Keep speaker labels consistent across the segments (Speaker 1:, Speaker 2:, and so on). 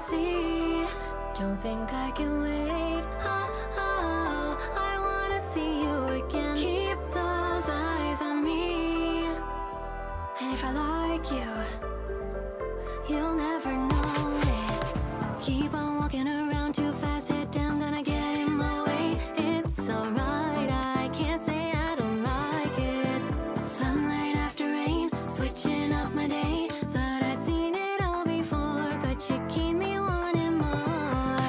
Speaker 1: see. Don't think I can wait. Oh, I wanna see you again. Keep those eyes on me. And if I like you, you'll never know it. Keep on walking around too fast, head down, gonna get in my way. It's alright, I can't say I don't like it. Sunlight after rain, switching up my day. Thought I'd seen it all before, but you keep me wanting more.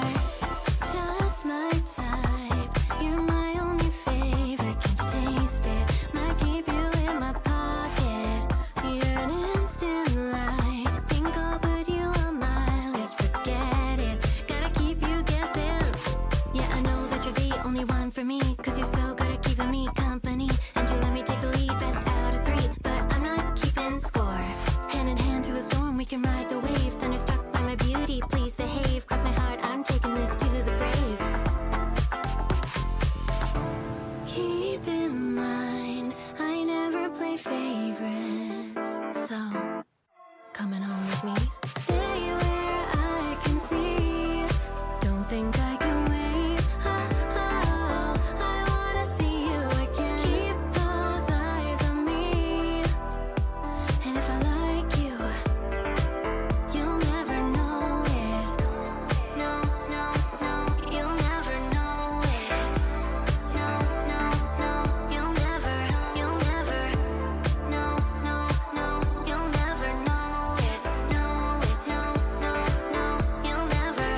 Speaker 1: Just my type, you're my only favorite. Can't you taste it? Might keep you in my pocket. You're an instant like, think I'll put you on my list. Forget it, gotta keep you guessing. Yeah, I know that you're the only one for me, 'cause you're so good at keeping me company. And you let me take the lead, best out of three, but I'm not keeping score. Hand in hand through the storm, we can ride the wave. Thunderstruck by my beauty, please behave. Cross my heart, I'm taking this to the grave. Keep in mind, I never play favorites, so coming home with me. Stay where I can see. Don't think I can wait. Oh, I wanna see you again. Keep those eyes on me. And if I like you, you'll never know it. No, no, no, you'll never know it. No, no, no, you'll never, no, no, no, you'll never know it. No, no, no, you'll never.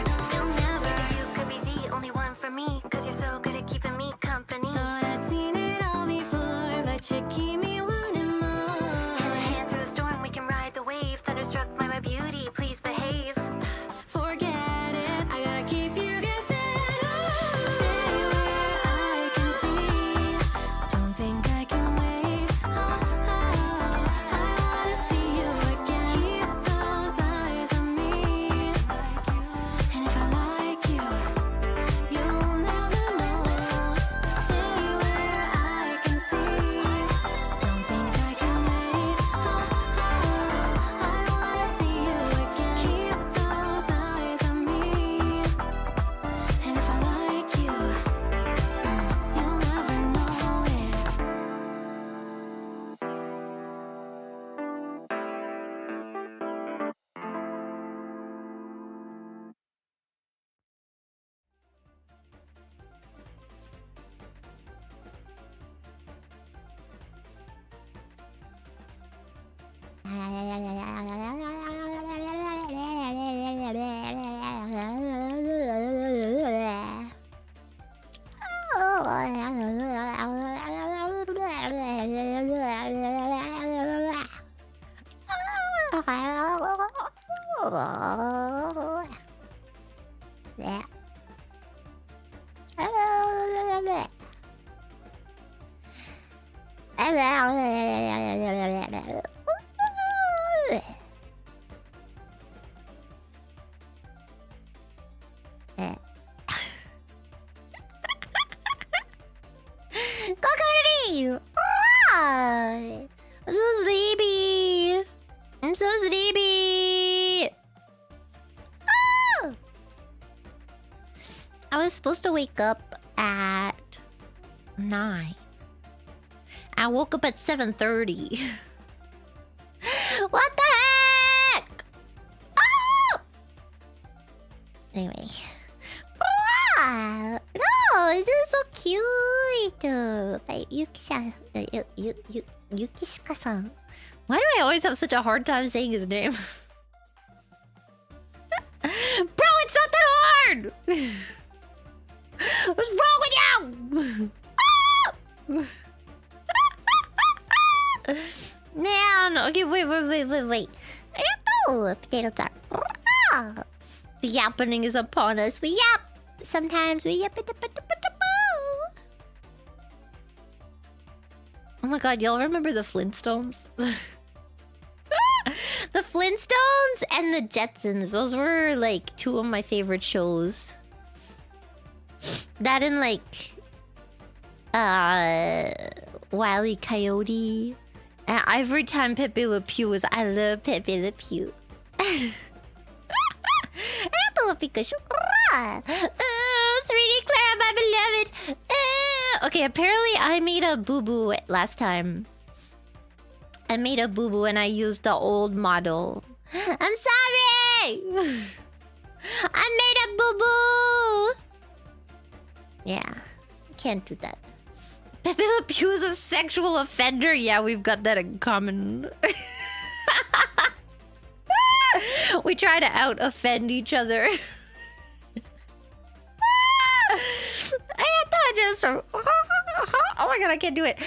Speaker 1: You could be the only one for me, 'cause you're so good at keeping me company. Thought I'd seen it all before, but you keep me wanting more. Hand in hand through the storm, we can ride the wave. Thunderstruck by my beauty, please behave. Forget it, I gotta keep you guessing. Stay where I can see. Don't think I can wait. I wanna see you again. Keep those eyes on me. And if I like you, you'll never know. Stay where I can see. Don't think I can wait. I wanna see you again. Keep those eyes on me. And if I like you, you'll never know it. I'm so sleepy. I'm so sleepy. Oh! I was supposed to wake up at 9. I woke up at 7:30. What the heck? Oh! Anyway. Ah, no, this is so cute. By Yukishika-san. Why do I always have such a hard time saying his name? Bro, it's not that hard! What's wrong with you? Man, okay, wait. Oh, potato tart. The yappening is upon us. We yap. Sometimes we yap. Oh my god, y'all remember the Flintstones? The Flintstones and the Jetsons. Those were like two of my favorite shows. That and like Wile E. Coyote. Every time Pepe Le Pew was, I love Pepe Le Pew. I have
Speaker 2: Pikachu. 3D Clara, my beloved. Okay, apparently I made a boo-boo last time. I made a boo-boo and I used the old model. I'm sorry! I made a boo-boo! Yeah, can't do that. Pepe Le Pew is a sexual offender? Yeah, we've got that in common. We try to out-offend each other. Oh my god, I can't do it.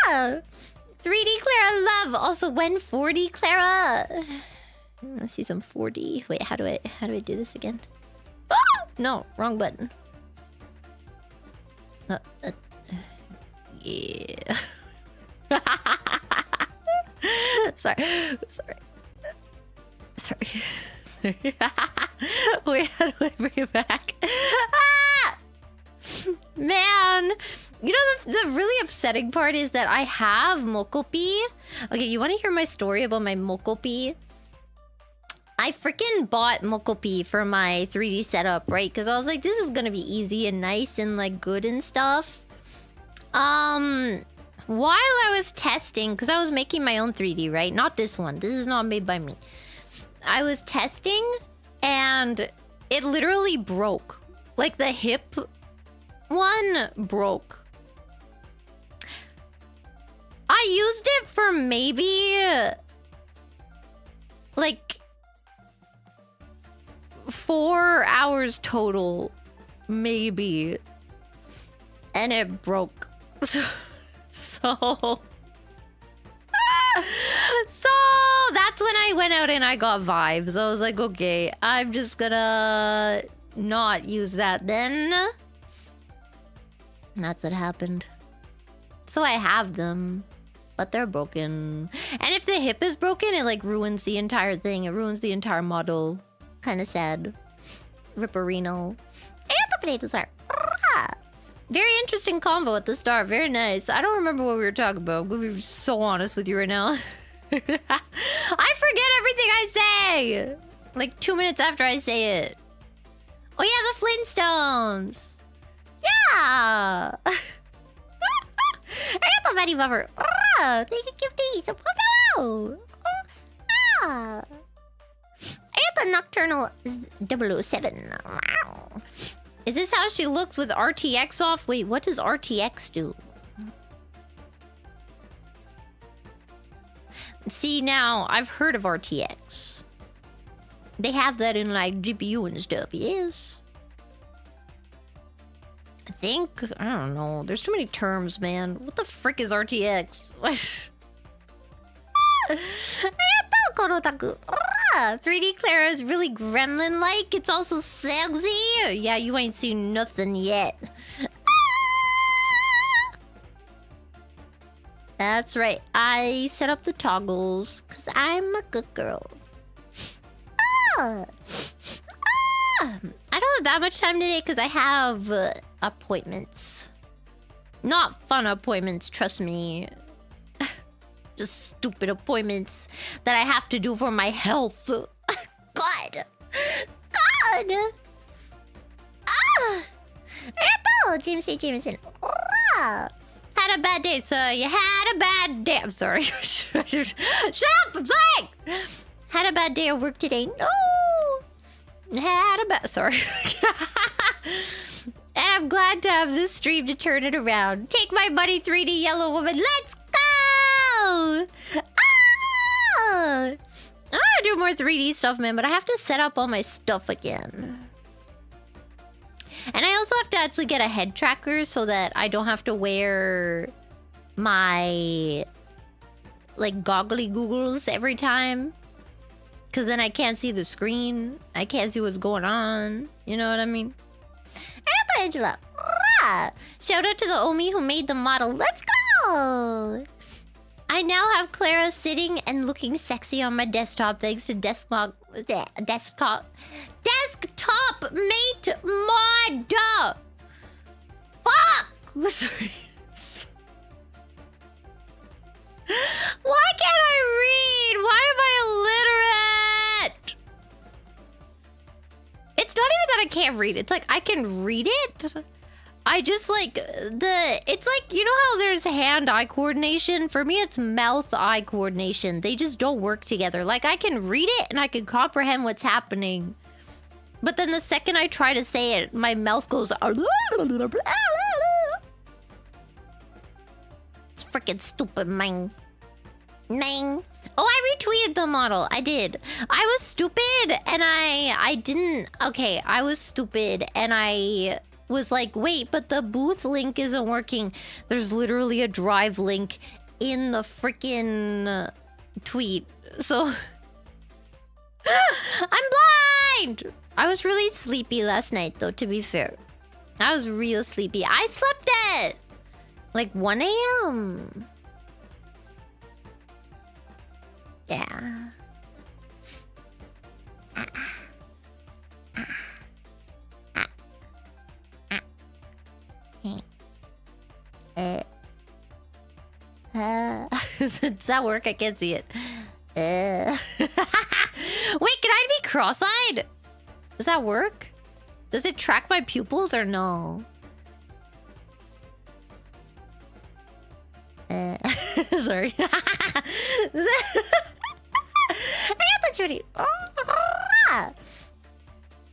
Speaker 2: 3D Clara love. Also, when 4D Clara. Let's see some 4D. Wait, how do I do this again? Oh! No, wrong button. Yeah. Sorry. Wait, how do I bring it back? Man, you know the really upsetting part is that I have Mokopi. Okay, you want to hear my story about my Mokopi? I freaking bought Mokopi for my 3D setup, right? Because I was like, this is gonna be easy and nice and like good and stuff. While I was testing, because I was making my own 3D, right? Not this one. This is not made by me. I was testing and it literally broke. Like the hip one broke. I used it for maybe like 4 hours total, maybe, and it broke. So that's when I went out and I got vibes. I was like, okay, I'm just gonna not use that then. And that's what happened. So I have them, but they're broken. And if the hip is broken, it like ruins the entire thing. It ruins the entire model. Kind of sad. Ripperino. And the potatoes are. Very interesting combo at the start. Very nice. I don't remember what we were talking about. We'll be so honest with you right now. I forget everything I say. Like 2 minutes after I say it. Oh yeah, the Flintstones. Yeah. I got the Betty Buffer. Thank you, Gifty. So I got the Nocturnal 007. Wow. Is this how she looks with RTX off? Wait, what does RTX do? See, now, I've heard of RTX. They have that in, like, GPU and stuff, yes? I think, I don't know. There's too many terms, man. What the frick is RTX? 3D Clara is really gremlin-like. It's also sexy. Yeah, you ain't seen nothing yet. That's right. I set up the toggles because I'm a good girl. I don't have that much time today because I have appointments. Not fun appointments, trust me. Just stupid appointments that I have to do for my health. God. Jameson. Had a bad day, so you had a bad day. I'm sorry. Shut up, I'm sorry. Had a bad day at work today. No. Had a bad... Sorry. And I'm glad to have this stream to turn it around. Take my money, 3D Yellow Woman. Let's go! I want to do more 3D stuff, man, but I have to set up all my stuff again. And I also have to actually get a head tracker so that I don't have to wear my, like, goggly googles every time. Because then I can't see the screen. I can't see what's going on. You know what I mean? Angela. Shout out to the Omi who made the model. Let's go! I now have Clara sitting and looking sexy on my desktop thanks to desktop mate mod. Fuck! Sorry. Why can't I read? Why am I illiterate? It's not can't read. It's like I can read it. I just like it's like, you know how there's hand-eye coordination? For me, it's mouth-eye coordination. They just don't work together. Like I can read it and I can comprehend what's happening. But then the second I try to say it, my mouth goes... It's freaking stupid, man. Oh, I retweeted the model. I did. I was stupid and I didn't... Okay, I was stupid and I was like, wait, but the booth link isn't working. There's literally a drive link in the freaking tweet. So... I'm blind! I was really sleepy last night, though, to be fair. I was real sleepy. I slept at like 1 a.m. Yeah. Does that work? I can't see it. Wait, can I be cross-eyed? Does that work? Does it track my pupils or no? Sorry.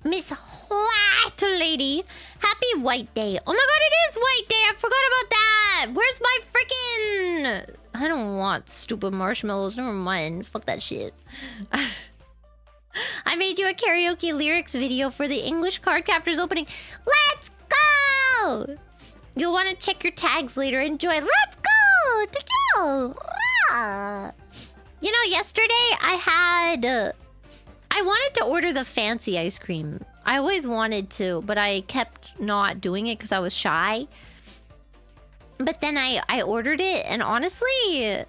Speaker 2: Miss White Lady. Happy White Day. Oh my god, it is White Day. I forgot about that. Where's my freaking... I don't want stupid marshmallows. Never mind. Fuck that shit. I made you a karaoke lyrics video for the English card captors opening. Let's go! You'll want to check your tags later. Enjoy. Let's go! To go! Ah. You know, yesterday I wanted to order the fancy ice cream. I always wanted to, but I kept not doing it because I was shy. But then I ordered it, and honestly,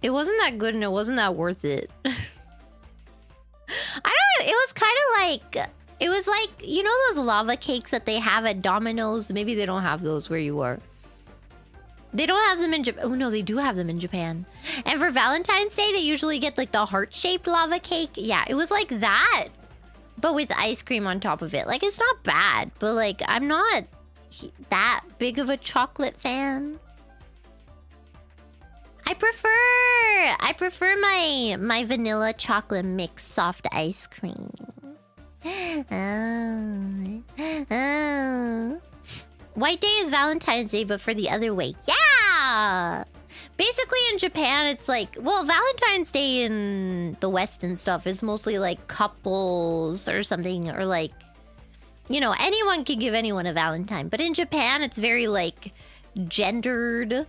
Speaker 2: it wasn't that good and it wasn't that worth it. I don't know, it was kind of like... It was like, you know those lava cakes that they have at Domino's? Maybe they don't have those where you are. They don't have them in Japan. Oh no, they do have them in Japan. And for Valentine's Day, they usually get like the heart-shaped lava cake. Yeah, it was like that, but with ice cream on top of it. Like, it's not bad, but like, I'm not that big of a chocolate fan. I prefer my vanilla chocolate mix soft ice cream. White Day is Valentine's Day, but for the other way. Yeah! Basically in Japan, it's like... Well, Valentine's Day in the West and stuff is mostly like couples or something. Or like... You know, anyone can give anyone a Valentine. But in Japan, it's very like gendered.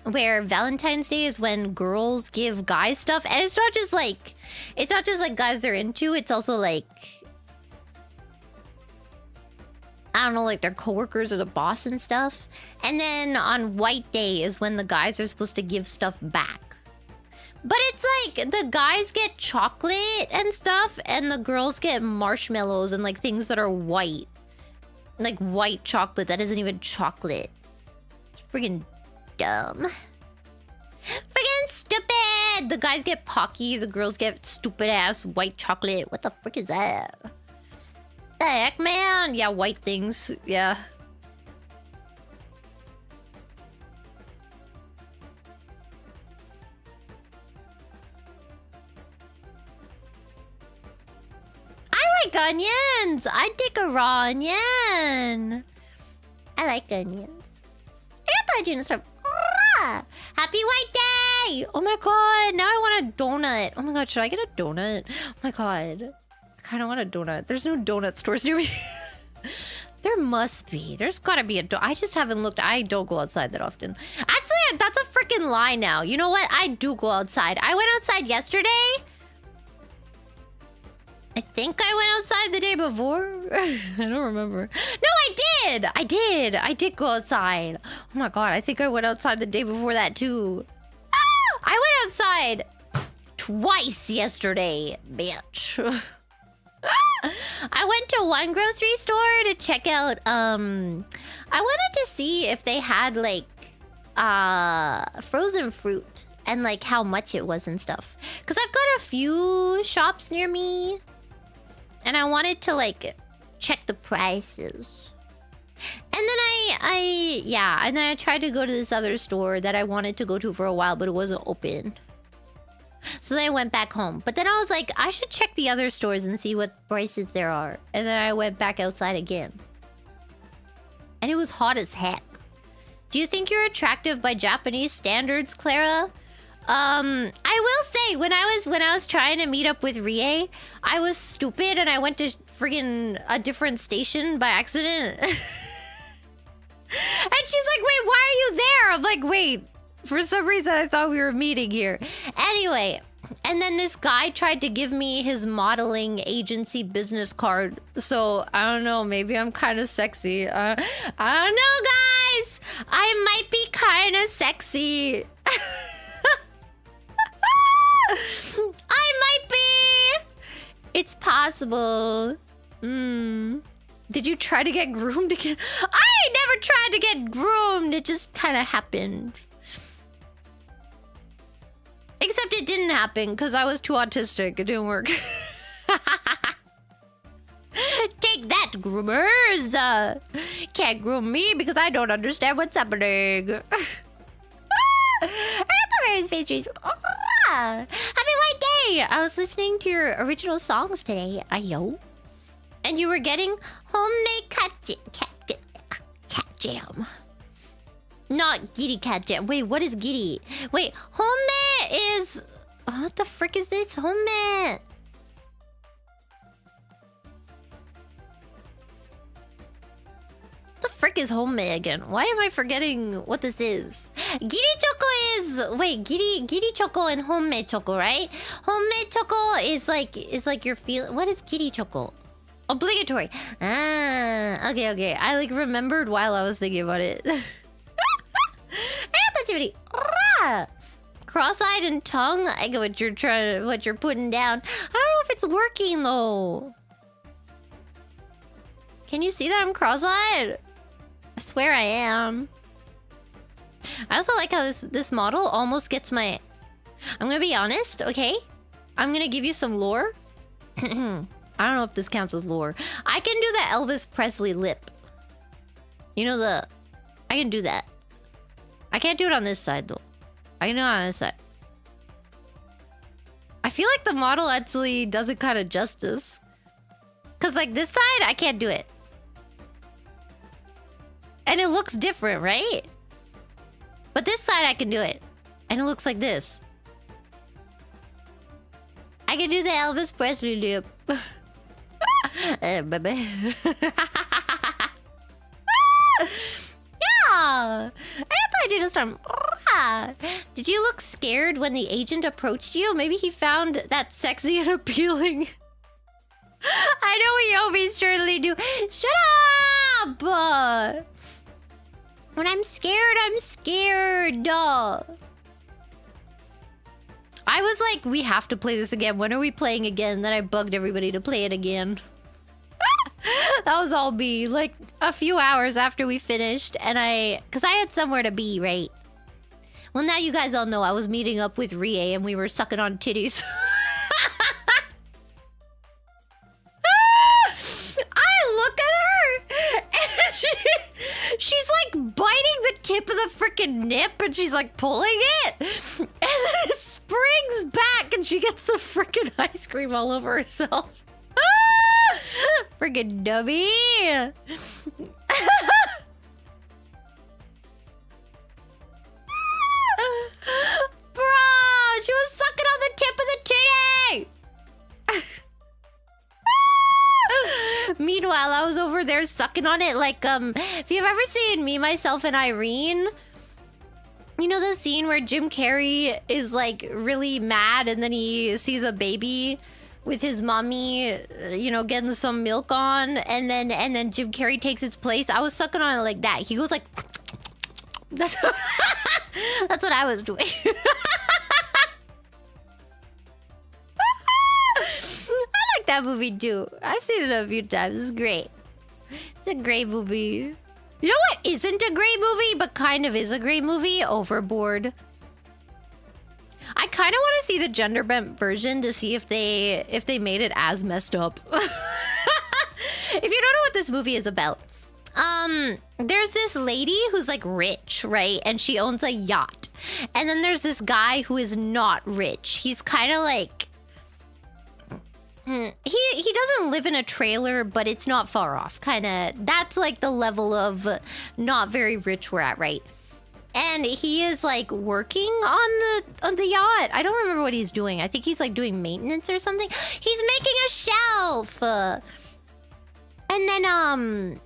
Speaker 2: Where Valentine's Day is when girls give guys stuff. And it's not just like... It's not just like guys they're into. It's also like... I don't know, like their coworkers or the boss and stuff. And then on White Day is when the guys are supposed to give stuff back. But it's like the guys get chocolate and stuff and the girls get marshmallows and like things that are white. Like white chocolate that isn't even chocolate. It's freaking dumb. Freaking stupid! The guys get Pocky, the girls get stupid ass white chocolate. What the frick is that? The heck, man? Yeah, white things. Yeah. I like onions. I dig a raw onion. I like onions. I thought you start. Happy White Day! Oh my god, now I want a donut. Oh my god, should I get a donut? Oh my god. I kind of want a donut. There's no donut stores near me. There must be. There's gotta be a I just haven't looked. I don't go outside that often. Actually, that's a freaking lie now. You know what? I do go outside. I went outside yesterday. I think I went outside the day before. I don't remember. No, I did. I did go outside. Oh my god, I think I went outside the day before that too. Ah! I went outside twice yesterday, bitch. I went to one grocery store to check out I wanted to see if they had like frozen fruit and like how much it was and stuff, because I've got a few shops near me and I wanted to like check the prices. And then and then I tried to go to this other store that I wanted to go to for a while, but it wasn't open. So then I went back home. But then I was like, I should check the other stores and see what prices there are. And then I went back outside again. And it was hot as heck. Do you think you're attractive by Japanese standards, Clara? I will say, when I was trying to meet up with Rie, I was stupid and I went to friggin' a different station by accident. And she's like, wait, why are you there? I'm like, wait, for some reason I thought we were meeting here. Anyway, and then this guy tried to give me his modeling agency business card. So, I don't know, maybe I'm kind of sexy. I don't know, guys. I might be kind of sexy. I might be. It's possible. Did you try to get groomed again? I never tried to get groomed. It just kind of happened. Except it didn't happen because I was too autistic. It didn't work. Take that, groomers. Can't groom me because I don't understand what's happening. I got the various pastries. Happy White Day! I was listening to your original songs today. Ayo. And you were getting homemade cat jam. Not giddy cat jam. Wait, what is giddy? Wait, homemade is... What the frick is this? Homemade. What the frick is homemade again? Why am I forgetting what this is? Giri choco is... Wait, giri choco and homemade choco, right? Homemade choco is like your feel... What is giri choco? Obligatory. Ah, okay. I like remembered while I was thinking about it. Cross-eyed and tongue. I get what you're putting down. I don't know if it's working though. Can you see that I'm cross-eyed? I swear I am. I also like how this model almost gets my... I'm gonna be honest, okay? I'm gonna give you some lore. I don't know if this counts as lore. I can do the Elvis Presley lip. You know the... I can do that. I can't do it on this side though. I can do it on this side. I feel like the model actually does it kind of justice. Cause like this side, I can't do it. And it looks different, right? But this side, I can do it. And it looks like this. I can do the Elvis Presley lip. Baby. Yeah. I thought you just Did you look scared when the agent approached you? Maybe he found that sexy and appealing. I know we always surely do. Shut up! When I'm scared, I'm scared. I was like, we have to play this again. When are we playing again? Then I bugged everybody to play it again. That was all me. Like, a few hours after we finished. And because I had somewhere to be, right? Well, now you guys all know I was meeting up with Rie and we were sucking on titties. I look at her and she's like biting the tip of the freaking nip and she's like pulling it. And then it springs back and she gets the freaking ice cream all over herself. Freaking dummy. Bro, she was sucking on the tip of the titty. Meanwhile, I was over there sucking on it like, if you've ever seen Me, Myself, and Irene, you know the scene where Jim Carrey is like really mad and then he sees a baby with his mommy, you know, getting some milk on, and then Jim Carrey takes its place. I was sucking on it like that. He goes like, that's what I was doing. I like that movie too. I've seen it a few times. It's great. It's a great movie. You know what isn't a great movie, but kind of is a great movie? Overboard. I kind of want to see the gender bent version to see if they made it as messed up. If you don't know this movie is about. There's this lady who's like rich, right? And she owns a yacht. And then there's this guy who is not rich. He's kind of like... He doesn't live in a trailer, but it's not far off. Kind of, that's like the level of not very rich we're at, right? And he is like working on the yacht. I don't remember what he's doing. I think he's like doing maintenance or something. He's making a shelf. And then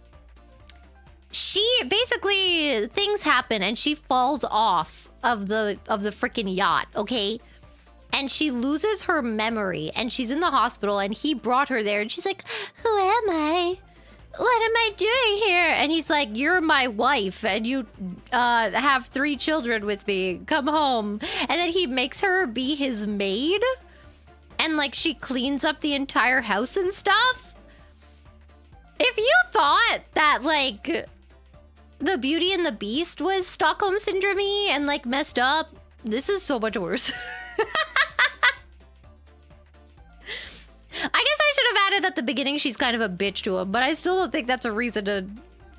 Speaker 2: she basically, things happen and she falls off of the freaking yacht, okay? And she loses her memory and she's in the hospital and he brought her there and she's like, who am I? What am I doing here? And he's like, you're my wife and you have 3 children with me. Come home. And then he makes her be his maid. And like she cleans up the entire house and stuff. If you thought that like the Beauty and the Beast was Stockholm Syndrome-y and like messed up, this is so much worse. I guess I should have added at the beginning she's kind of a bitch to him, but I still don't think that's a reason to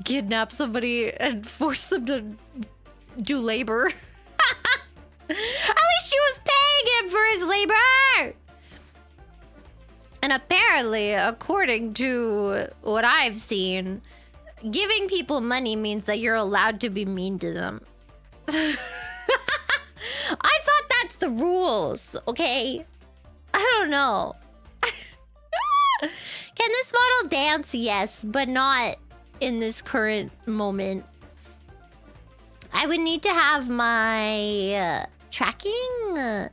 Speaker 2: kidnap somebody and force them to do labor. At least she was paying him for his labor! And apparently, according to what I've seen, giving people money means that you're allowed to be mean to them. I thought that's the rules, okay? I don't know. Can this model dance? Yes, but not in this current moment. I would need to have my tracking. And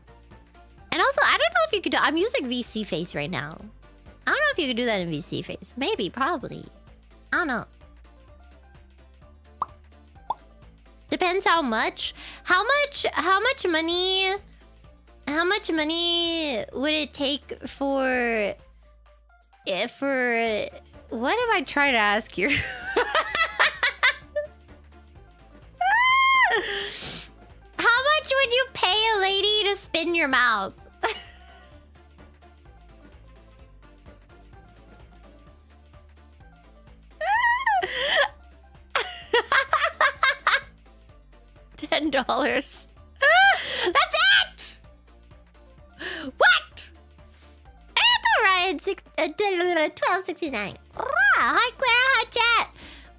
Speaker 2: also, I don't know if you could do... I'm using VC Face right now. I don't know if you could do that in VC Face. Maybe, probably. I don't know. Depends how much. How much money would it take for... what am I trying to ask here? How much would you pay a lady to spin your mouth? $10. That's it! What? Ryan, 1269. Hi, Clara. Hi, chat.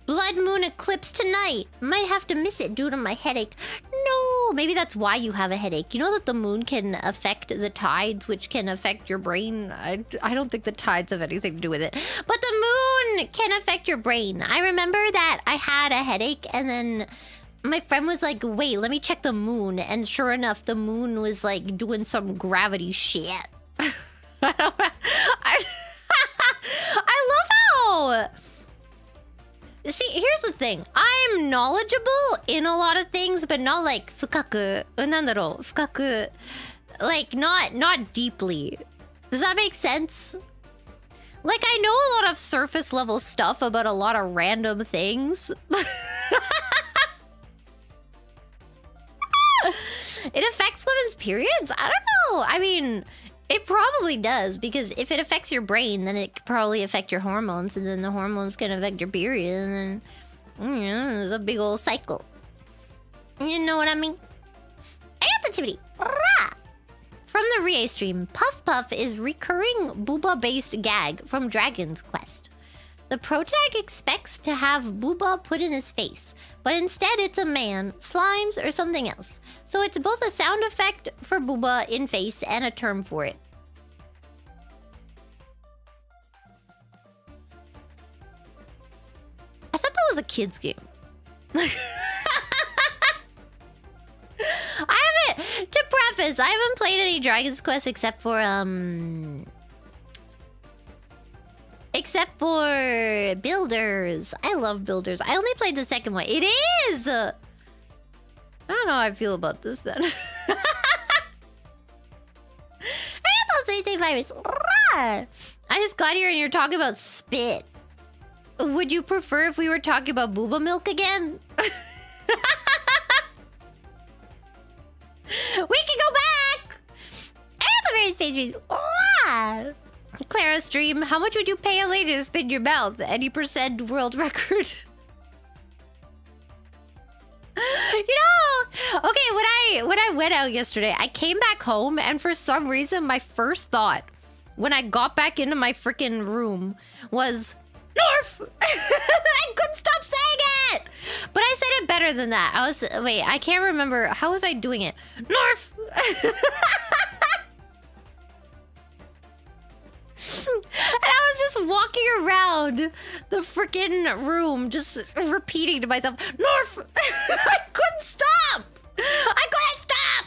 Speaker 2: Blood moon eclipse tonight. Might have to miss it due to my headache. No, maybe that's why you have a headache. You know that the moon can affect the tides, which can affect your brain. I don't think the tides have anything to do with it. But the moon can affect your brain. I remember that I had a headache and then... my friend was like, wait, let me check the moon. And sure enough, the moon was like doing some gravity shit. I love how... See, here's the thing. I'm knowledgeable in a lot of things, but not like fukaku. Fukaku. Like, not deeply. Does that make sense? Like, I know a lot of surface level stuff about a lot of random things. It affects women's periods? I don't know. I mean, it probably does, because if it affects your brain, then it could probably affect your hormones, and then the hormones can affect your period, and then, you know, there's a big old cycle. You know what I mean? Antitivity! From the Rie stream, Puff Puff is recurring booba-based gag from Dragon's Quest. The protag expects to have booba put in his face, but instead it's a man, slimes, or something else. So it's both a sound effect for booba in face and a term for it. I thought that was a kid's game. To preface, I haven't played any Dragon's Quest except for Builders. I love Builders. I only played the second one. It is! I don't know how I feel about this then. Virus. I just got here and you're talking about spit. Would you prefer if we were talking about booba milk again? We can go back! And the various pastries. Clara stream, how much would you pay a lady to spin your mouth? Any percent world record? You know, okay, when I went out yesterday, I came back home, and for some reason, my first thought when I got back into my freaking room was Norf. I couldn't stop saying it, but I said it better than that. I can't remember, how was I doing it? Norf. And I was just walking around the freaking room, just repeating to myself, Norf! I couldn't stop! I couldn't stop!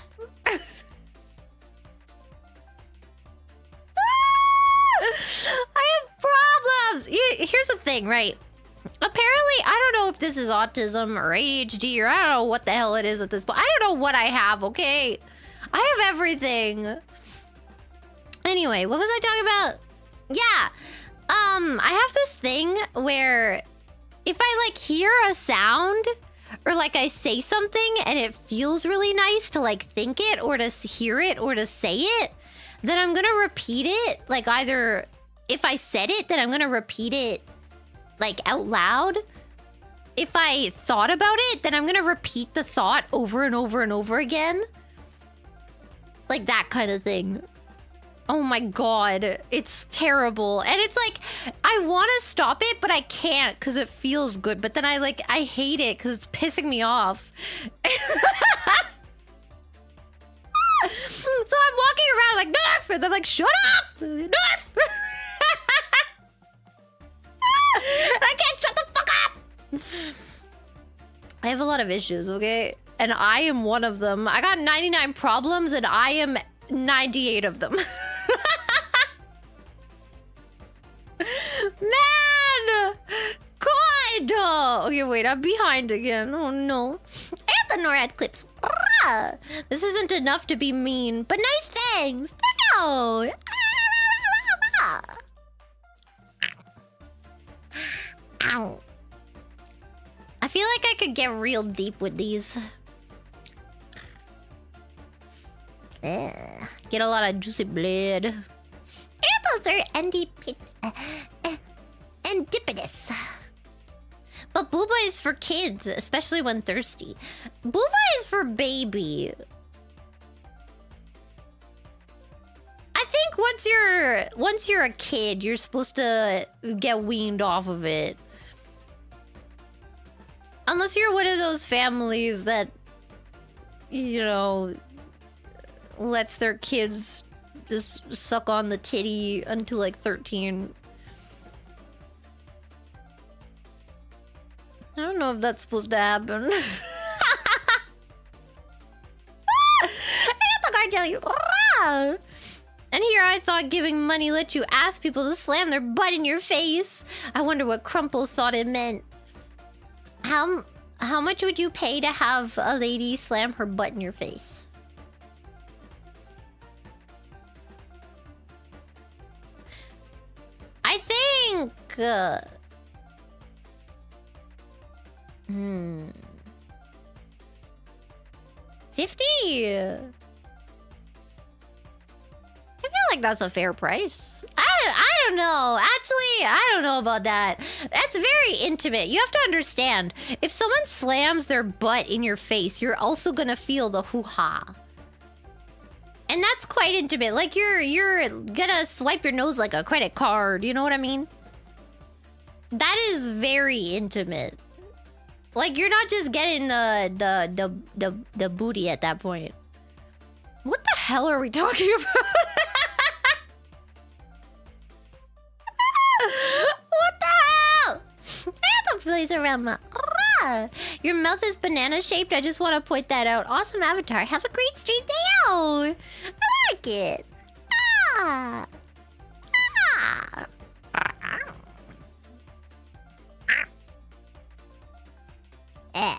Speaker 2: I have problems! Here's the thing, right? Apparently, I don't know if this is autism or ADHD or I don't know what the hell it is at this point. I don't know what I have, okay? I have everything. Anyway, what was I talking about? Yeah, I have this thing where if I like hear a sound or like I say something and it feels really nice to like think it or to hear it or to say it, then I'm gonna repeat it. Like either if I said it, then I'm gonna repeat it like out loud. If I thought about it, then I'm gonna repeat the thought over and over and over again. Like that kind of thing. Oh my god, it's terrible. And it's like, I want to stop it, but I can't because it feels good. But then I hate it because it's pissing me off. So I'm walking around like, Nerf! And they're like, shut up! Nerf! I can't shut the fuck up! I have a lot of issues, okay? And I am one of them. I got 99 problems and I am 98 of them. Man! God! Okay, wait, I'm behind again. Oh no. And the NORAD clips. Ah, this isn't enough to be mean, but nice things. No! Ow. I feel like I could get real deep with these. Get a lot of juicy blood. And those are endipitous. But booba is for kids, especially when thirsty. Booba is for baby. I think once you're a kid, you're supposed to get weaned off of it. Unless you're one of those families that, you know, lets their kids just suck on the titty until like 13. I don't know if that's supposed to happen. I have to tell you. And here I thought giving money let you ask people to slam their butt in your face. I wonder what Crumples thought it meant. How much would you pay to have a lady slam her butt in your face? I think... 50? I feel like that's a fair price. I don't know. Actually, I don't know about that. That's very intimate. You have to understand, if someone slams their butt in your face, you're also gonna feel the hoo-ha. And that's quite intimate. Like you're gonna swipe your nose like a credit card. You know what I mean? That is very intimate. Like you're not just getting the booty at that point. What the hell are we talking about? What the hell? I have to place around my... Your mouth is banana shaped. I just want to point that out. Awesome avatar. Have a great stream day out. I like it. Ah. Ah. Eh.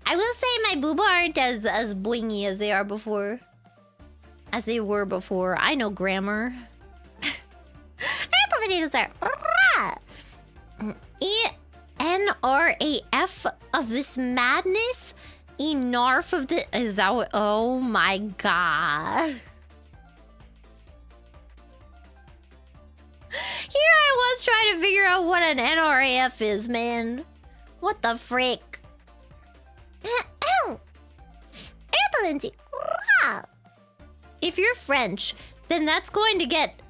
Speaker 2: I will say my booba aren't as boingy as they are before. As they were before. I know grammar. ENRAF of this madness. Enough of the... Is that what... Oh my god. Here I was trying to figure out what an NRAF is, man. What the frick? Lindsay. If you're French, then that's going to get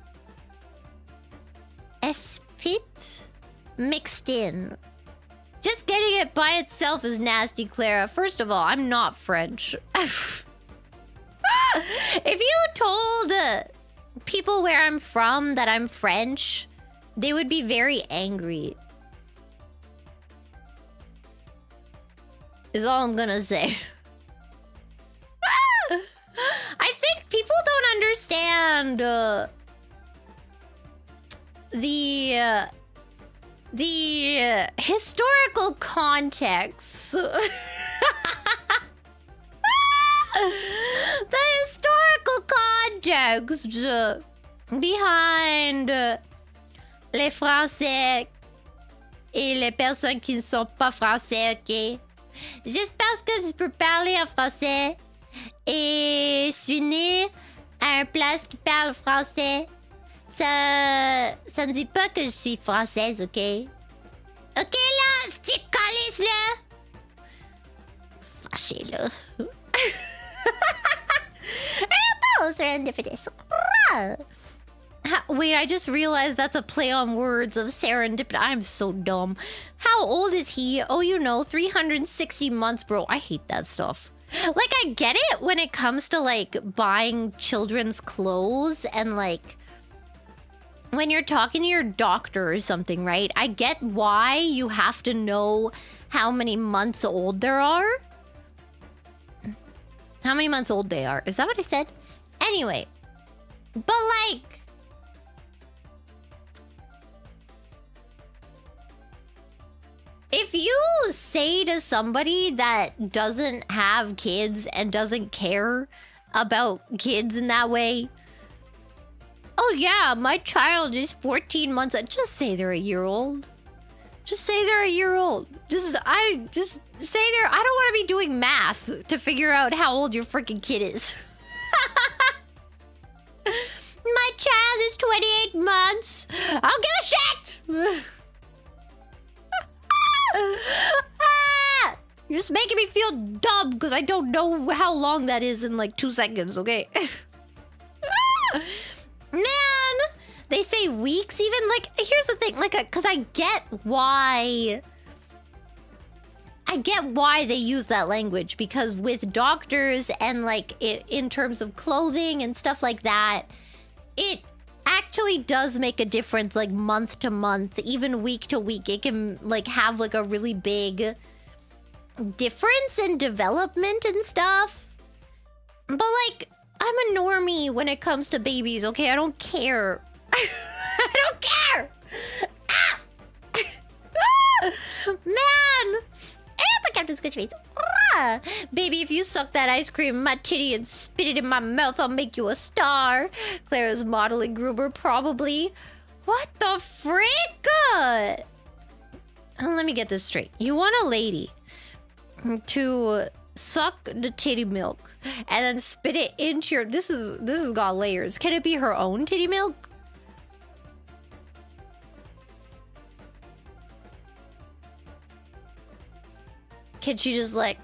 Speaker 2: espit mixed in. Just getting it by itself is nasty, Clara. First of all, I'm not French. If you told people where I'm from that I'm French, they would be very angry. Is all I'm gonna say. I think people don't understand the historical context. The historical context behind les Français et les personnes qui ne sont pas français, ok? Juste parce que je peux parler en français et je suis née à une place qui parle français, ça ne dit pas que je suis française, ok? Ok là, stick calice là! Fâché là. Serendipitous. Wait, I just realized that's a play on words of serendipity. I'm so dumb. How old is he? Oh, you know, 360 months, bro. I hate that stuff. Like, I get it when it comes to, like, buying children's clothes and, like, when you're talking to your doctor or something, right? I get why you have to know how many months old there are. How many months old they are. Is that what I said? Anyway. But, like... if you say to somebody that doesn't have kids and doesn't care about kids in that way, oh yeah, my child is 14 months old. Just say they're a year old. Just say they're a year old. Just say they're... I don't want to be doing math to figure out how old your freaking kid is. My child is 28 months. I don't give a shit! You're just making me feel dumb because I don't know how long that is in like 2 seconds, okay? Man, they say weeks even. Like, here's the thing, like, because I get why they use that language, because with doctors and like in terms of clothing and stuff like that, it actually does make a difference, like month to month, even week to week. It can like have like a really big difference in development and stuff. But like, I'm a normie when it comes to babies, okay? I don't care. I don't care! Ah! Man! And the Captain Squitch face. Ah! Baby, if you suck that ice cream in my titty and spit it in my mouth, I'll make you a star. Clara's modeling groomer, probably. What the frick? Let me get this straight. You want a lady to suck the titty milk and then spit it into your... This has got layers. Can it be her own titty milk? Can she just like...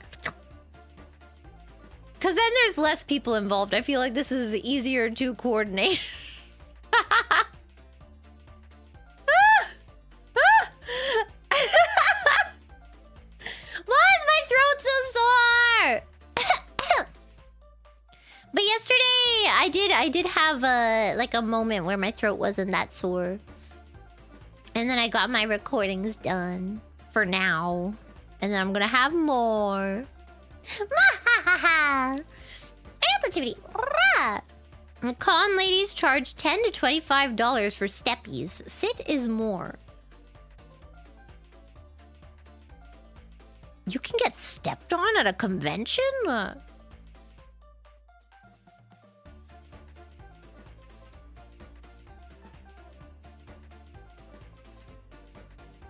Speaker 2: Because then there's less people involved. I feel like this is easier to coordinate. Why is my throat so sore? But yesterday, I did have a moment where my throat wasn't that sore. And then I got my recordings done for now. And then I'm gonna have more. Activity. Con ladies charge $10 to $25 for steppies. Sit is more. You can get stepped on at a convention?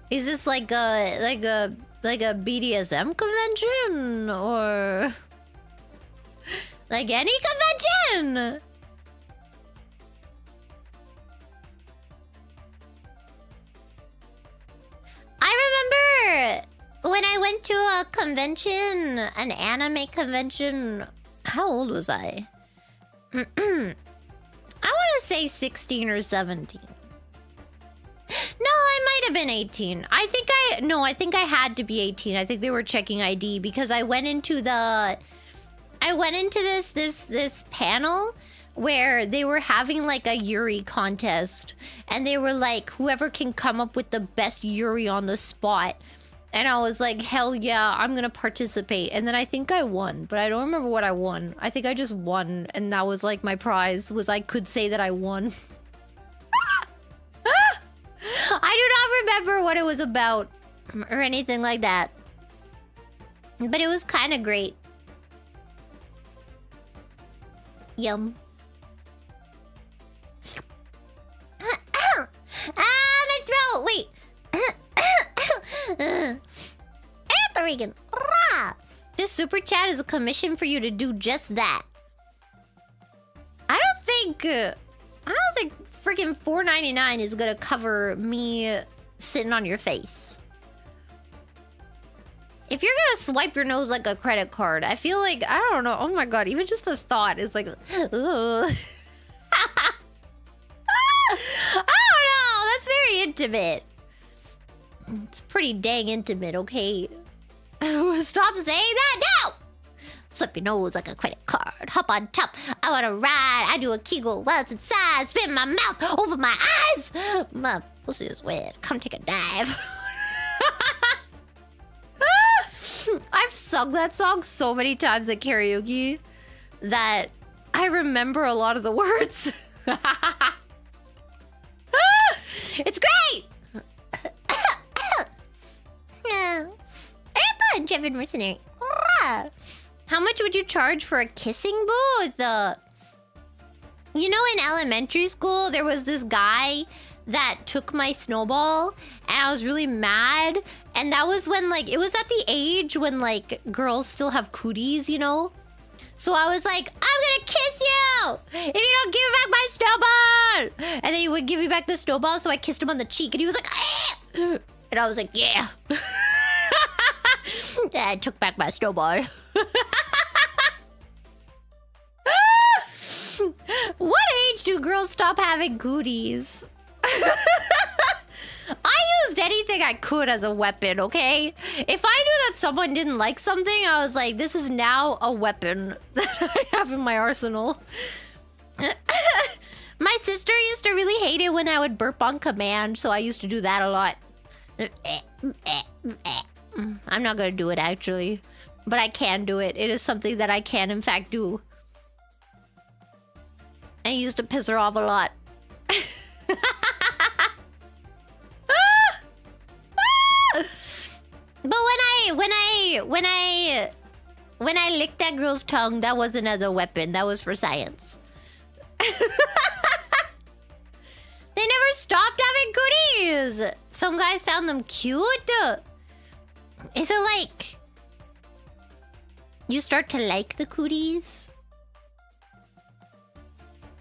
Speaker 2: Is this like a Like a BDSM convention? Or... like any convention? I remember when I went to a convention, an anime convention. How old was I? I want to say 16 or 17. No, I might have been 18. I think I had to be 18. I think they were checking ID because I went into this panel where they were having like a Yuri contest, and they were like, whoever can come up with the best Yuri on the spot. And I was like, hell yeah, I'm gonna participate. And then I think I won, but I don't remember what I won. I think I just won, and that was like my prize, was I could say that I won. I do not remember what it was about or anything like that. But it was kind of great. Yum. My throat! Wait. Regan. This super chat is a commission for you to do just that. I don't think freaking $4.99 is gonna cover me sitting on your face. If you're gonna swipe your nose like a credit card, I feel like, I don't know. Oh my god, even just the thought is like, ugh. I don't know. That's very intimate. It's pretty dang intimate, okay? Stop saying that now! Swipe your nose like a credit card. Hop on top. I wanna ride. I do a kegel while it's inside. Spin my mouth over my eyes. My pussy is wet. Come take a dive. I've sung that song so many times at karaoke that I remember a lot of the words. It's great! Airpod, Jevin Mercenary. How much would you charge for a kissing booth? You know, in elementary school, there was this guy that took my snowball, and I was really mad. And that was when, like, it was at the age when, like, girls still have cooties, you know? So I was like, I'm gonna kiss you if you don't give me back my snowball! And then he would give me back the snowball, so I kissed him on the cheek, and he was like, ah! And I was like, yeah. I took back my snowball. What age do girls stop having cooties? I used anything I could as a weapon, okay? If I knew that someone didn't like something, I was like, this is now a weapon that I have in my arsenal. My sister used to really hate it when I would burp on command, so I used to do that a lot. I'm not gonna do it, actually. But I can do it. It is something that I can, in fact, do. I used to piss her off a lot. But when I licked that girl's tongue, that wasn't as a weapon. That was for science. They never stopped having goodies. Some guys found them cute. Is it like you start to like the cooties?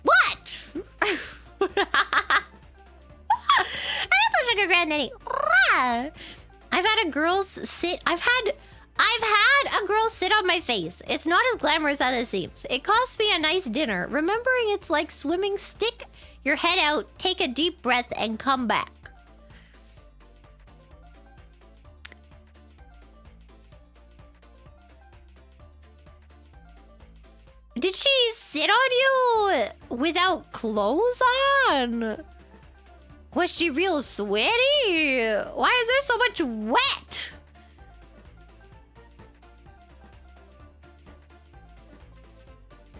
Speaker 2: What? I thought like a granddaddy. I've had a girl sit. I've had a girl sit on my face. It's not as glamorous as it seems. It cost me a nice dinner. Remembering it's like swimming, stick your head out, take a deep breath, and come back. Did she sit on you without clothes on? Was she real sweaty? Why is there so much wet?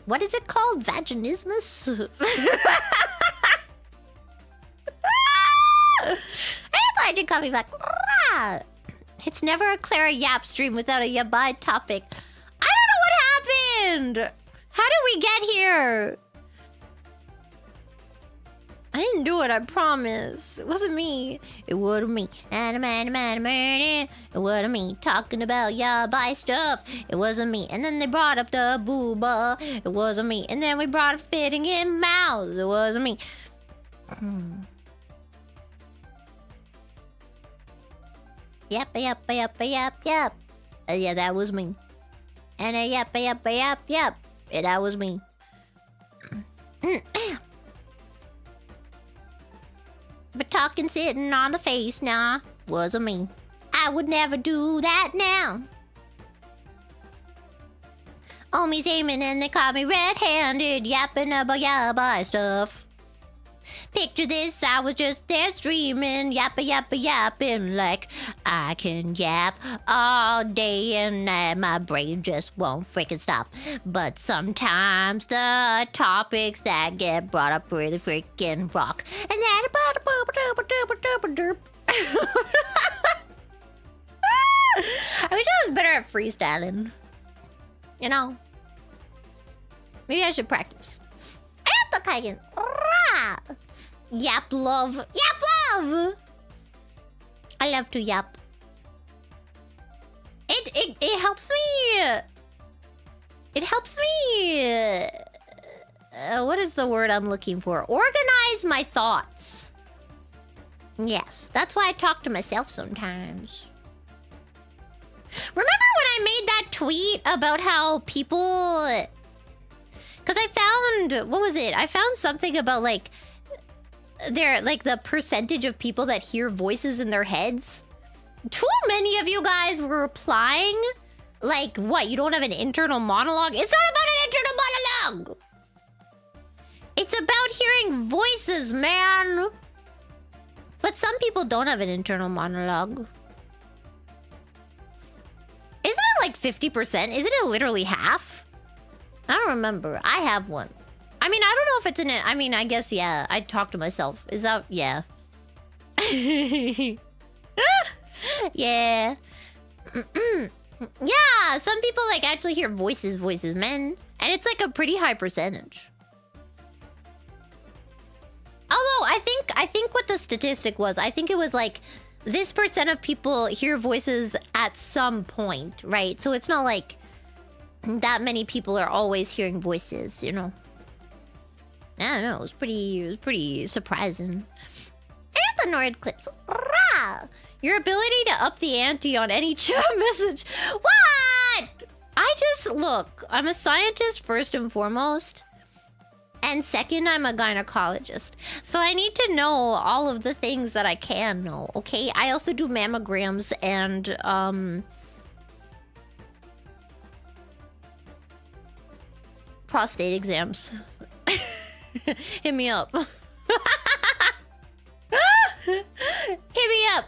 Speaker 2: What is it called? Vaginismus? I did copy back. It's never a Clara Yap stream without a Yabai topic. I don't know what happened. How did we get here? I didn't do it, I promise. It wasn't me. It wasn't me. It wasn't me talking about yeah, buy stuff. It wasn't me. And then they brought up the booba. It wasn't me. And then we brought up spitting in mouths. It wasn't me. Yep. Yeah, that was me. And yep. Yeah, that was me. But talking sitting on the face now wasn't me. I would never do that now. Oh, me's aiming and they caught me red-handed, yapping about yabba stuff. Picture this, I was just there streaming, yapping like I can yap all day and night. My brain just won't freaking stop. But sometimes the topics that get brought up really freaking rock. And then I wish I was better at freestyling. You know? Maybe I should practice. Yap love. I love to yap. It helps me. It helps me. What is the word I'm looking for? Organize my thoughts. Yes, that's why I talk to myself sometimes. Remember when I made that tweet about how people... Because I found... What was it? I found something about, like... the percentage of people that hear voices in their heads. Too many of you guys were replying. Like, what? You don't have an internal monologue? It's not about an internal monologue! It's about hearing voices, man! But some people don't have an internal monologue. Isn't it like 50%? Isn't it literally half? I don't remember. I have one. I mean, I don't know if it's in it. I mean, I guess, yeah. I talk to myself. Is that... Yeah. Yeah. Yeah, some people, like, actually hear voices, man. And it's, like, a pretty high percentage. Although, I think what the statistic was, I think it was, like, this percent of people hear voices at some point, right? So it's not like that many people are always hearing voices, you know? I don't know, it was pretty surprising. And the Nord clips. Rah! Your ability to up the ante on any chat message. What? Look, I'm a scientist first and foremost. And second, I'm a gynecologist. So I need to know all of the things that I can know, okay? I also do mammograms and, prostate exams. Hit me up. Hit me up.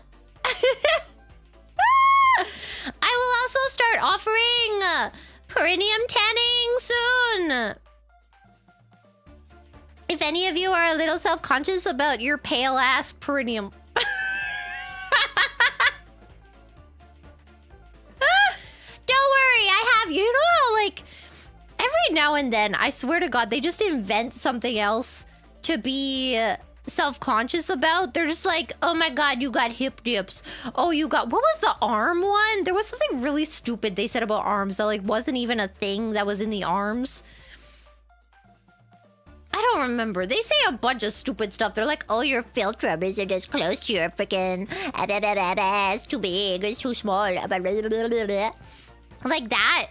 Speaker 2: I will also start offering perineum tanning soon. If any of you are a little self-conscious about your pale-ass perineum. Don't worry, I have... You know how, like... Every now and then, I swear to God, they just invent something else to be self-conscious about. They're just like, oh my God, you got hip dips. Oh, you got... What was the arm one? There was something really stupid they said about arms that, like, wasn't even a thing that was in the arms. I don't remember. They say a bunch of stupid stuff. They're like, oh, your philtrum isn't as close to your freaking... It's too big, it's too small. Like that.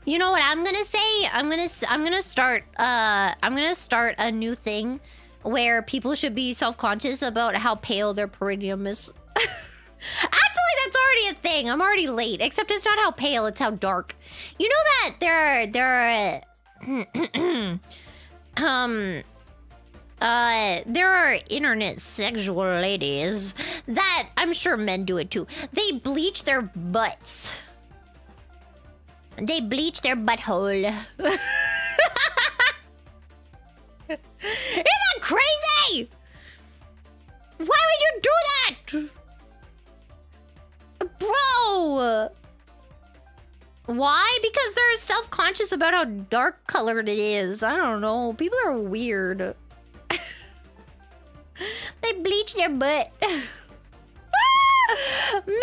Speaker 2: You know what I'm gonna say? I'm gonna start a new thing where people should be self-conscious about how pale their perineum is. Actually, that's already a thing. I'm already late. Except it's not how pale, it's how dark. You know that there are internet sexual ladies that, I'm sure men do it too. They bleach their butts. They bleach their butthole. Isn't that crazy? Why would you do that? Bro! Why? Because they're self-conscious about how dark colored it is. I don't know. People are weird. can't bleach their butt. Man!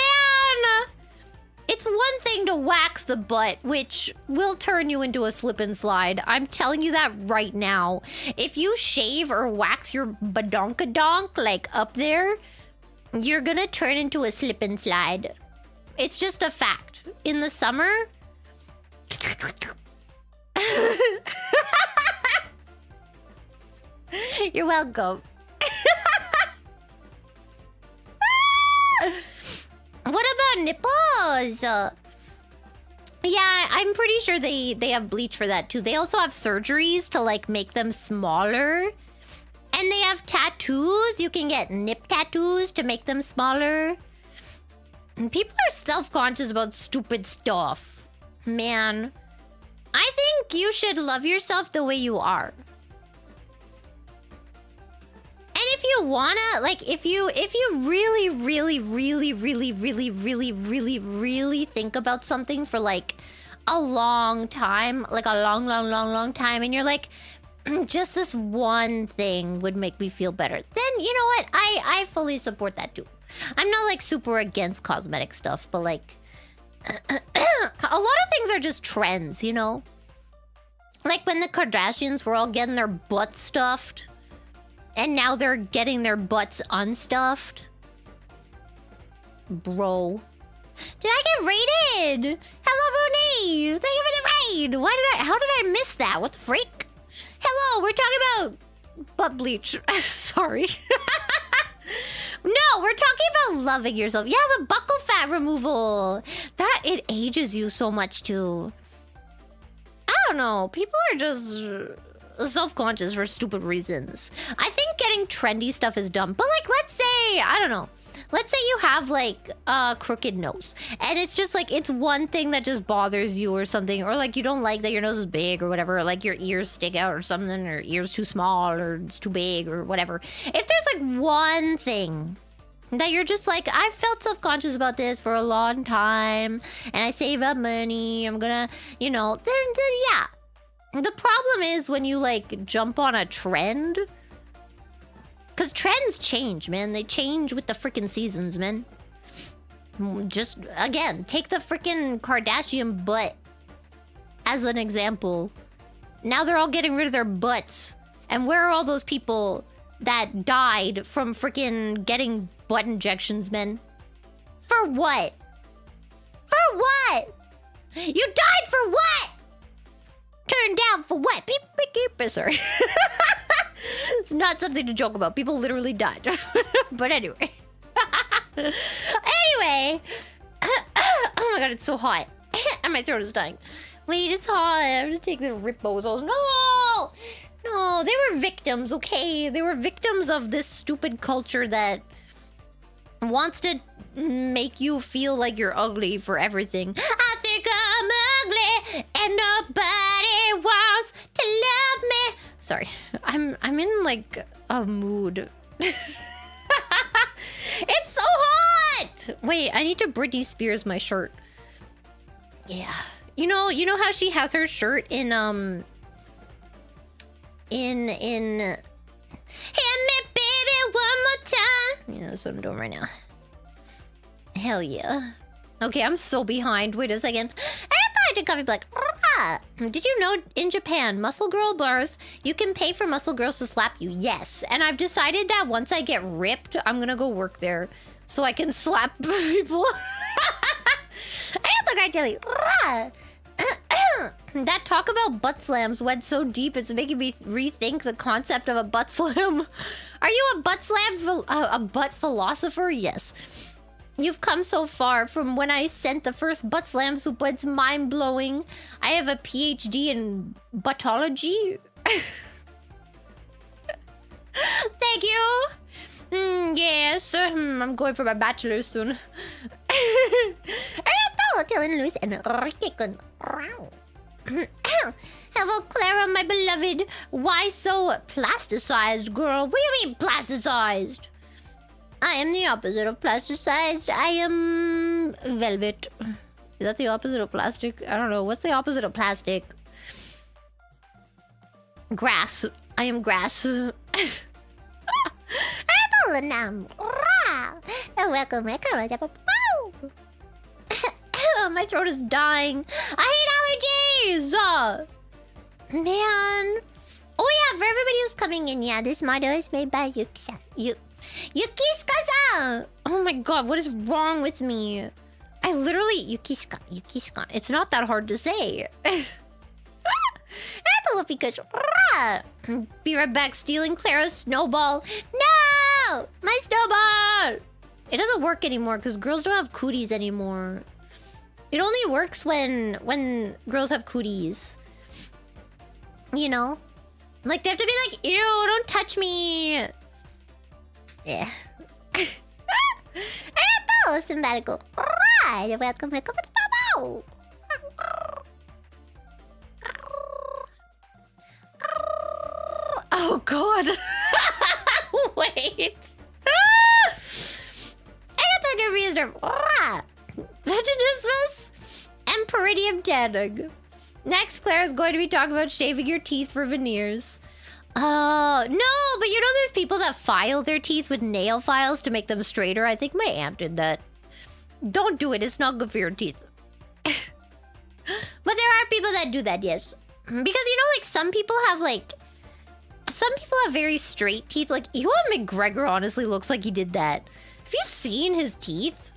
Speaker 2: It's one thing to wax the butt, which will turn you into a slip and slide. I'm telling you that right now. If you shave or wax your badonkadonk, like up there, you're gonna turn into a slip and slide. It's just a fact. In the summer... You're welcome. What about nipples? Yeah, I'm pretty sure they have bleach for that too. They also have surgeries to like make them smaller. And they have tattoos. You can get nip tattoos to make them smaller. And people are self-conscious about stupid stuff. Man, I think you should love yourself the way you are. And if you wanna, like, if you really think about something for like a long time, like a long time, and you're like, just this one thing would make me feel better, then you know what? I fully support that too. I'm not like super against cosmetic stuff, but like a lot of things are just trends, you know? Like when the Kardashians were all getting their butts stuffed. And now they're getting their butts unstuffed. Bro. Did I get raided? Hello, Rooney. Thank you for the raid. How did I miss that? What the freak? Hello, we're talking about butt bleach. Sorry. No, we're talking about loving yourself. Yeah, the buccal fat removal. It ages you so much too. I don't know. People are just... self-conscious for stupid reasons. I think getting trendy stuff is dumb. But like, let's say, I don't know. Let's say you have like a crooked nose. And it's just like, it's one thing that just bothers you or something. Or like you don't like that your nose is big or whatever. Or like your ears stick out or something. Or ears too small or it's too big or whatever. If there's like one thing that you're just like, I've felt self-conscious about this for a long time. And I save up money. I'm gonna, you know, then yeah. The problem is when you, like, jump on a trend. Because trends change, man. They change with the freaking seasons, man. Just, again, take the freaking Kardashian butt as an example. Now they're all getting rid of their butts. And where are all those people that died from freaking getting butt injections, man? For what? For what? You died for what? Turned down for what? Beep, beep, beep. Sorry. It's not something to joke about. People literally died. But anyway. Anyway. Oh my god, it's so hot. And my throat is dying. Wait, it's hot. I have to take the ripbozos. No! No, they were victims, okay? They were victims of this stupid culture that wants to make you feel like you're ugly for everything. I think I'm ugly and nobody wants to love me. Sorry, I'm in like a mood. It's so hot. Wait, I need to Britney Spears my shirt. Yeah, you know how she has her shirt in Hit me, baby, one more time. Yeah, that's what I'm doing right now. Hell yeah. Okay, I'm so behind. Wait a second. I thought I did coffee black. Did you know in Japan, muscle girl bars, you can pay for muscle girls to slap you? Yes. And I've decided that once I get ripped, I'm gonna go work there so I can slap people. I don't think I That talk about butt slams went so deep, it's making me rethink the concept of a butt slam. Are you a butt slam, a butt philosopher? Yes. You've come so far from when I sent the first butt slam soup, but it's mind-blowing. I have a PhD in buttology. Thank you. Yes, I'm going for my bachelor's soon. Hello, Clara, my beloved. Why so plasticized, girl? What do you mean plasticized? I am the opposite of plasticized. I am velvet. Is that the opposite of plastic? I don't know. What's the opposite of plastic? Grass. I am grass. Nam. Welcome. My throat is dying. I hate allergies. Man. Oh yeah, for everybody who's coming in, yeah, this motto is made by Yukishika-san. Oh my god, what is wrong with me? I literally Yukishika. It's not that hard to say. Because be right back. Stealing Clara's snowball. No, my snowball. It doesn't work anymore because girls don't have cooties anymore. It only works when girls have cooties. You know, like they have to be like, ew, don't touch me. Yeah. Arigato, symbolical. Alright, welcome. Oh god. Wait. Vaginismus and Peridium tanning. Next, Claire is going to be talking about shaving your teeth for veneers. Oh, no, but you know there's people that file their teeth with nail files to make them straighter. I think my aunt did that. Don't do it. It's not good for your teeth. But there are people that do that, yes. Because, you know, like, some people have very straight teeth. Like, Ewan McGregor honestly looks like he did that. Have you seen his teeth?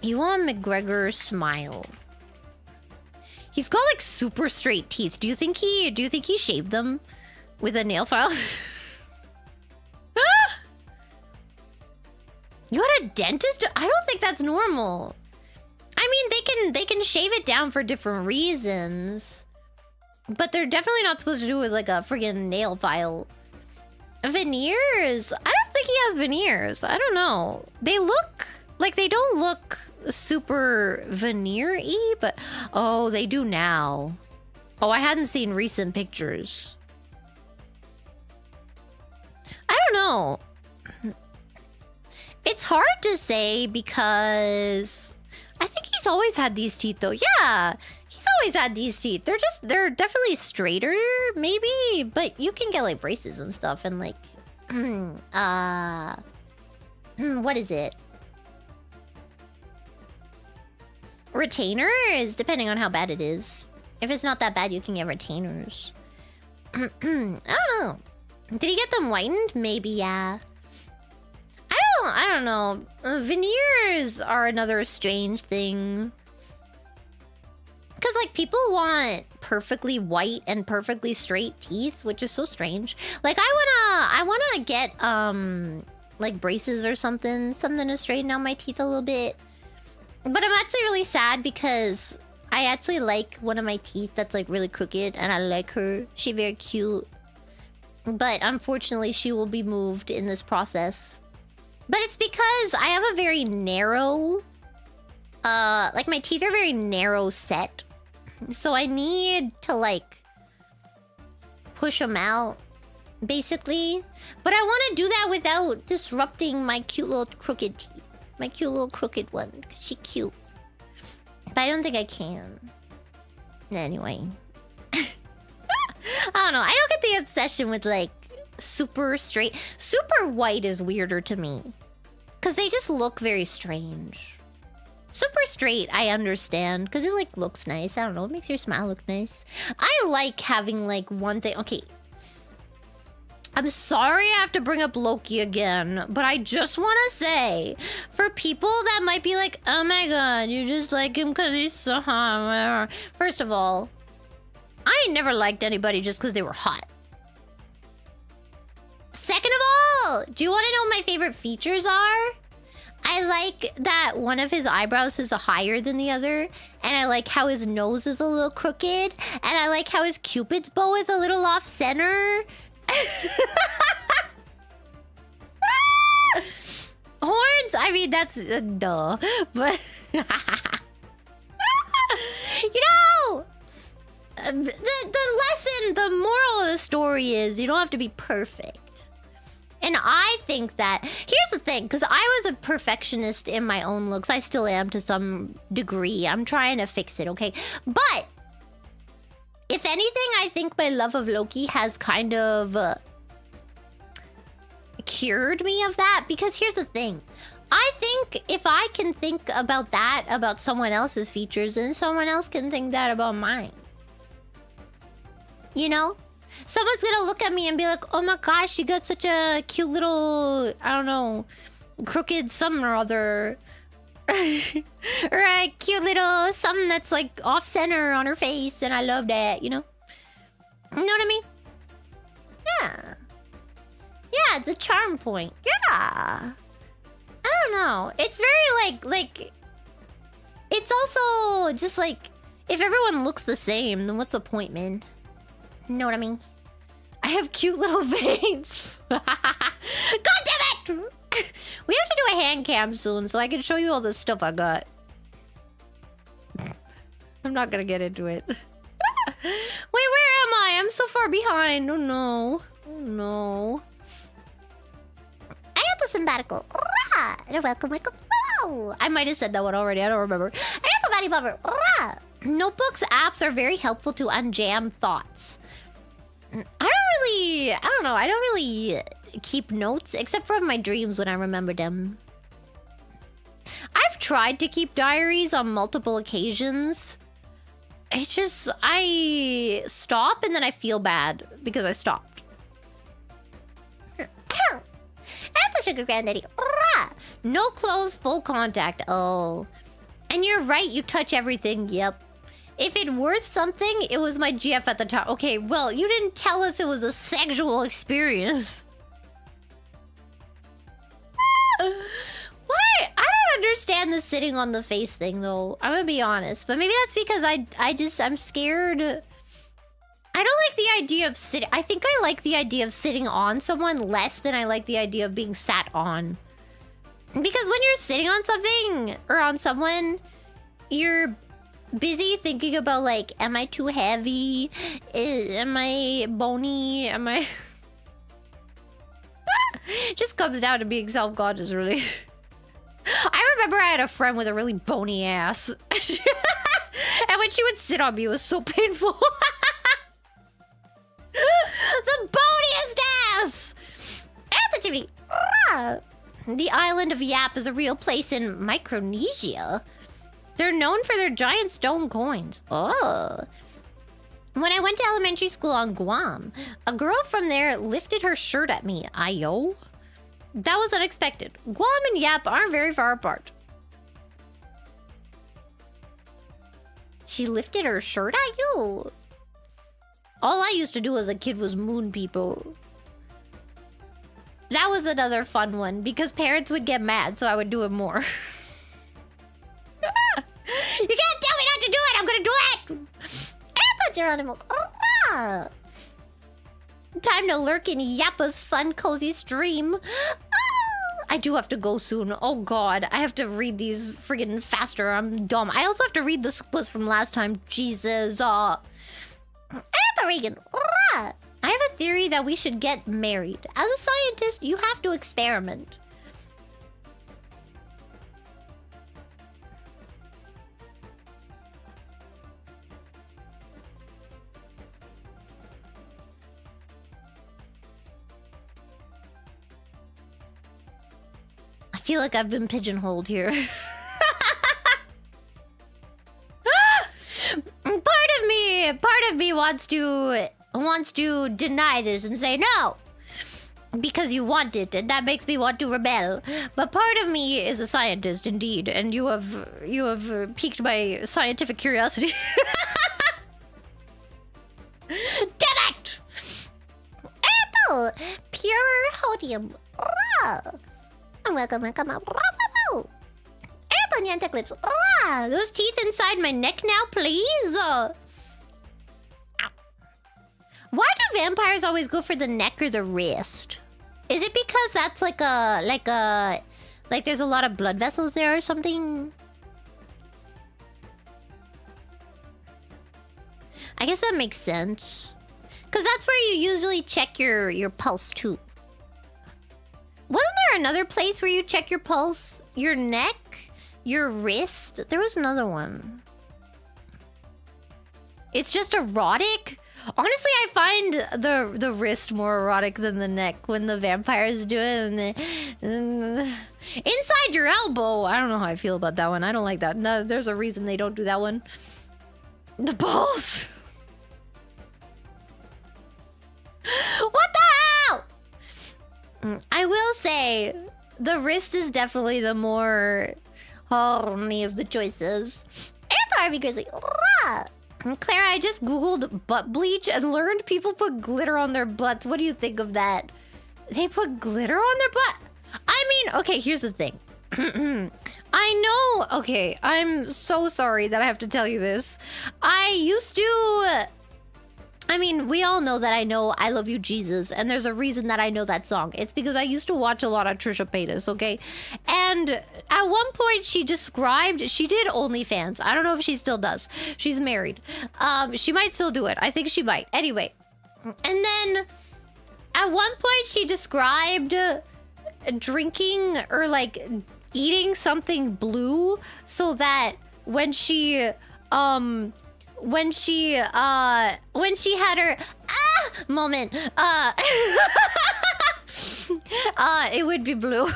Speaker 2: Ewan McGregor smile. He's got like super straight teeth. Do you think he shaved them with a nail file? You had a dentist? I don't think that's normal. I mean, they can shave it down for different reasons. But they're definitely not supposed to do it with like a friggin' nail file. Veneers? I don't think he has veneers. I don't know. They look like they don't look super veneer-y, but oh, they do now. Oh, I hadn't seen recent pictures. I don't know. It's hard to say because I think he's always had these teeth though. Yeah, he's always had these teeth. They're definitely straighter, maybe, but you can get like braces and stuff and like, what is it? Retainers, depending on how bad it is. If it's not that bad, you can get retainers. I don't know. Did he get them whitened? Maybe, yeah. I don't know. Veneers are another strange thing. Because, like, people want perfectly white and perfectly straight teeth, which is so strange. Like, I wanna get, like, braces or something to straighten out my teeth a little bit. But I'm actually really sad because I actually like one of my teeth that's like really crooked and I like her. She's very cute. But unfortunately, she will be moved in this process. But it's because I have a very narrow... like my teeth are very narrow set. So I need to like push them out, basically. But I want to do that without disrupting my cute little crooked teeth. My cute little crooked one. She's cute. But I don't think I can. Anyway. I don't know. I don't get the obsession with like super straight. Super white is weirder to me. Because they just look very strange. Super straight, I understand. Because it like looks nice. I don't know. It makes your smile look nice. I like having like one thing. Okay. I'm sorry I have to bring up Loki again, but I just want to say, for people that might be like, oh my god, you just like him because he's so hot. First of all, I ain't never liked anybody just because they were hot. Second of all, do you want to know what my favorite features are? I like that one of his eyebrows is higher than the other, and I like how his nose is a little crooked, and I like how his Cupid's bow is a little off-center. Horns? I mean, that's duh. But you know, the lesson, the moral of the story is you don't have to be perfect. And I think that here's the thing, because I was a perfectionist in my own looks. I still am to some degree. I'm trying to fix it, okay? But if anything, I think my love of Loki has kind of cured me of that, because here's the thing. I think if I can think about that about someone else's features, then someone else can think that about mine. You know? Someone's gonna look at me and be like, oh my gosh, she got such a cute little, I don't know, crooked something or other. Or a cute little something that's like off center on her face, and I love that, you know? You know what I mean? Yeah. Yeah, it's a charm point. Yeah. I don't know. It's very like it's also just like, if everyone looks the same, then what's the point, man? You know what I mean? I have cute little veins. God damn it! We have to do a hand cam soon so I can show you all the stuff I got. I'm not gonna get into it. Wait, where am I? I'm so far behind. Oh no. Oh no. I got the sabbatical. Welcome. Oh, I might have said that one already. I don't remember. I got the body buffer. Notebooks apps are very helpful to unjam thoughts. I don't know. I don't really keep notes except for my dreams when I remember them. I've tried to keep diaries on multiple occasions. It's just, I stop and then I feel bad because I stopped. That's a sugar granddaddy. No clothes, full contact. Oh. And you're right, you touch everything. Yep. If it worth something, it was my GF at the time. Okay, well, you didn't tell us it was a sexual experience. Why? I don't understand the sitting on the face thing, though. I'm gonna be honest. But maybe that's because I'm scared. I don't like the idea of sitting. I think I like the idea of sitting on someone less than I like the idea of being sat on. Because when you're sitting on something or on someone, you're busy thinking about, like, am I too heavy? Am I bony? Am I... Just comes down to being self-conscious, really. I remember I had a friend with a really bony ass. And when she would sit on me, it was so painful. The boniest ass! The island of Yap is a real place in Micronesia. They're known for their giant stone coins. Oh. When I went to elementary school on Guam, a girl from there lifted her shirt at me. Ayo. That was unexpected. Guam and Yap aren't very far apart. She lifted her shirt at you? All I used to do as a kid was moon people. That was another fun one, because parents would get mad, so I would do it more. You can't tell me not to do it! I'm gonna do it! I thought you're animal. Time to lurk in Yappa's fun, cozy stream. I do have to go soon. Oh god, I have to read these friggin' faster. I'm dumb. I also have to read the squibs from last time. Jesus. Regan. I have a theory that we should get married. As a scientist, you have to experiment. I feel like I've been pigeonholed here. Part of me wants to deny this and say no, because you want it, and that makes me want to rebel. But part of me is a scientist, indeed, and you have piqued my scientific curiosity. Damn it! Apple, pure hodium. Welcome. Apple Niantic lips. Those teeth inside my neck now, please. Why do vampires always go for the neck or the wrist? Is it because that's like there's a lot of blood vessels there or something? I guess that makes sense. Because that's where you usually check your pulse too. Wasn't there another place where you check your pulse? Your neck? Your wrist? There was another one. It's just erotic. Honestly, I find the wrist more erotic than the neck when the vampires do it. And inside your elbow. I don't know how I feel about that one. I don't like that. No, there's a reason they don't do that one. The balls. What the hell? I will say the wrist is definitely the more horny of the choices. Anti Grizzly. Clara, I just googled butt bleach and learned people put glitter on their butts. What do you think of that? They put glitter on their butt? I mean, okay, here's the thing. I know, okay, I'm so sorry that I have to tell you this. I mean, we all know that I know I Love You, Jesus, and there's a reason that I know that song. It's because I used to watch a lot of Trisha Paytas, okay? And at one point she did OnlyFans. I don't know if she still does. She's married. She might still do it. I think she might. Anyway. And then at one point she described drinking or like eating something blue so that when she had her moment, it would be blue.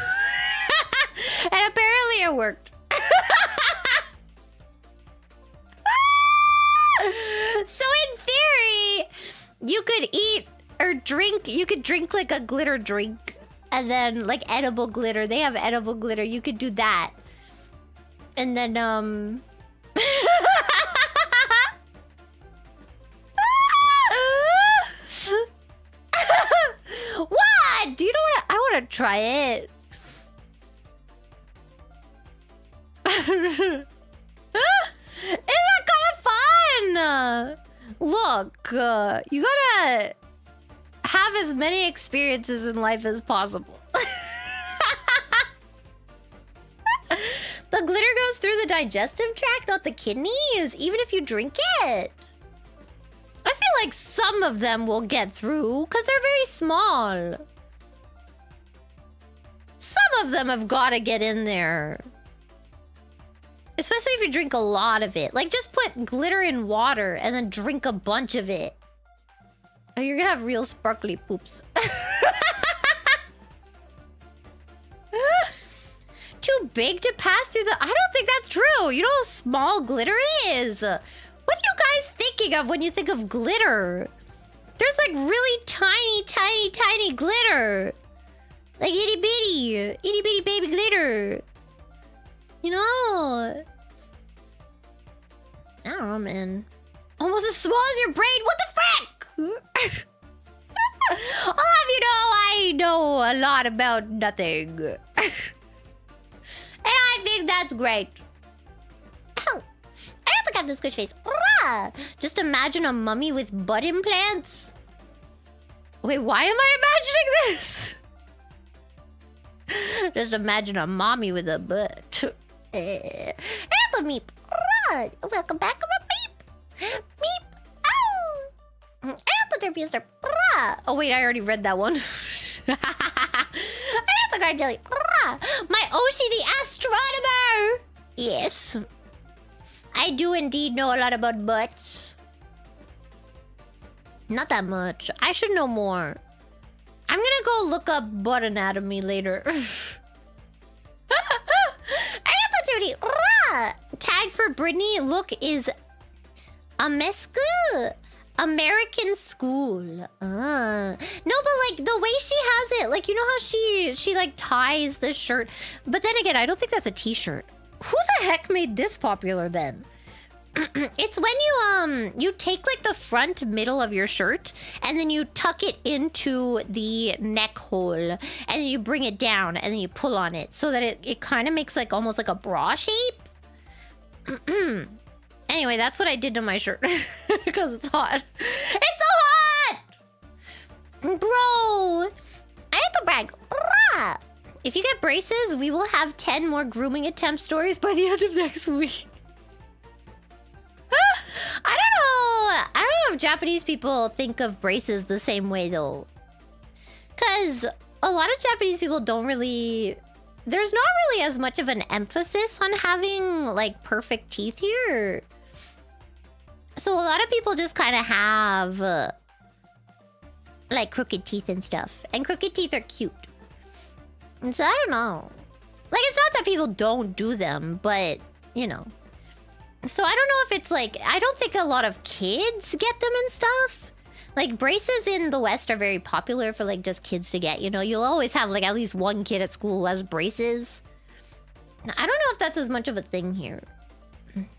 Speaker 2: And apparently it worked. So in theory, you could eat or drink, you could drink like a glitter drink and then like edible glitter. They have edible glitter. You could do that. And then what? Do you know what? I want to try it. Isn't that kind of fun? Look, you gotta have as many experiences in life as possible. The glitter goes through the digestive tract, not the kidneys, even if you drink it. I feel like some of them will get through because they're very small. Some of them have got to get in there. Especially if you drink a lot of it. Like, just put glitter in water and then drink a bunch of it. Oh, you're gonna have real sparkly poops. Too big to pass through the... I don't think that's true. You know how small glitter is. What are you guys thinking of when you think of glitter? There's like really tiny, tiny, tiny glitter. Like itty bitty baby glitter. You know? I don't know, man. Almost as small as your brain. What the frick? I'll have you know I know a lot about nothing. And I think that's great. Oh, I don't think I have the squish face. Just imagine a mummy with butt implants. Wait, why am I imagining this? Just imagine a mommy with a butt. Hello, Meep. Welcome back, Meep. Meep. Oh. Hello, Derby. Oh, wait, I already read that one. Jelly. My Oshi the astronomer. Yes. I do indeed know a lot about butts. Not that much. I should know more. I'm gonna go look up butt anatomy later. Tag for Brittany. Look is Amescu. American School. No, but like the way she has it, like, you know how she like ties the shirt. But then again, I don't think that's a t-shirt. Who the heck made this popular then? It's when you take like the front middle of your shirt and then you tuck it into the neck hole and then you bring it down and then you pull on it so that it kind of makes like almost like a bra shape. Anyway, that's what I did to my shirt because it's hot. It's so hot! Bro, I have to brag. If you get braces, we will have 10 more grooming attempt stories by the end of next week. I don't know if Japanese people think of braces the same way though. Because a lot of Japanese people don't really... There's not really as much of an emphasis on having like perfect teeth here. So a lot of people just kind of have like crooked teeth and stuff. And crooked teeth are cute. And so I don't know. Like, it's not that people don't do them, but, you know. So I don't know if it's like, I don't think a lot of kids get them and stuff. Like, braces in the West are very popular for, like, just kids to get, you know? You'll always have, like, at least one kid at school who has braces. I don't know if that's as much of a thing here.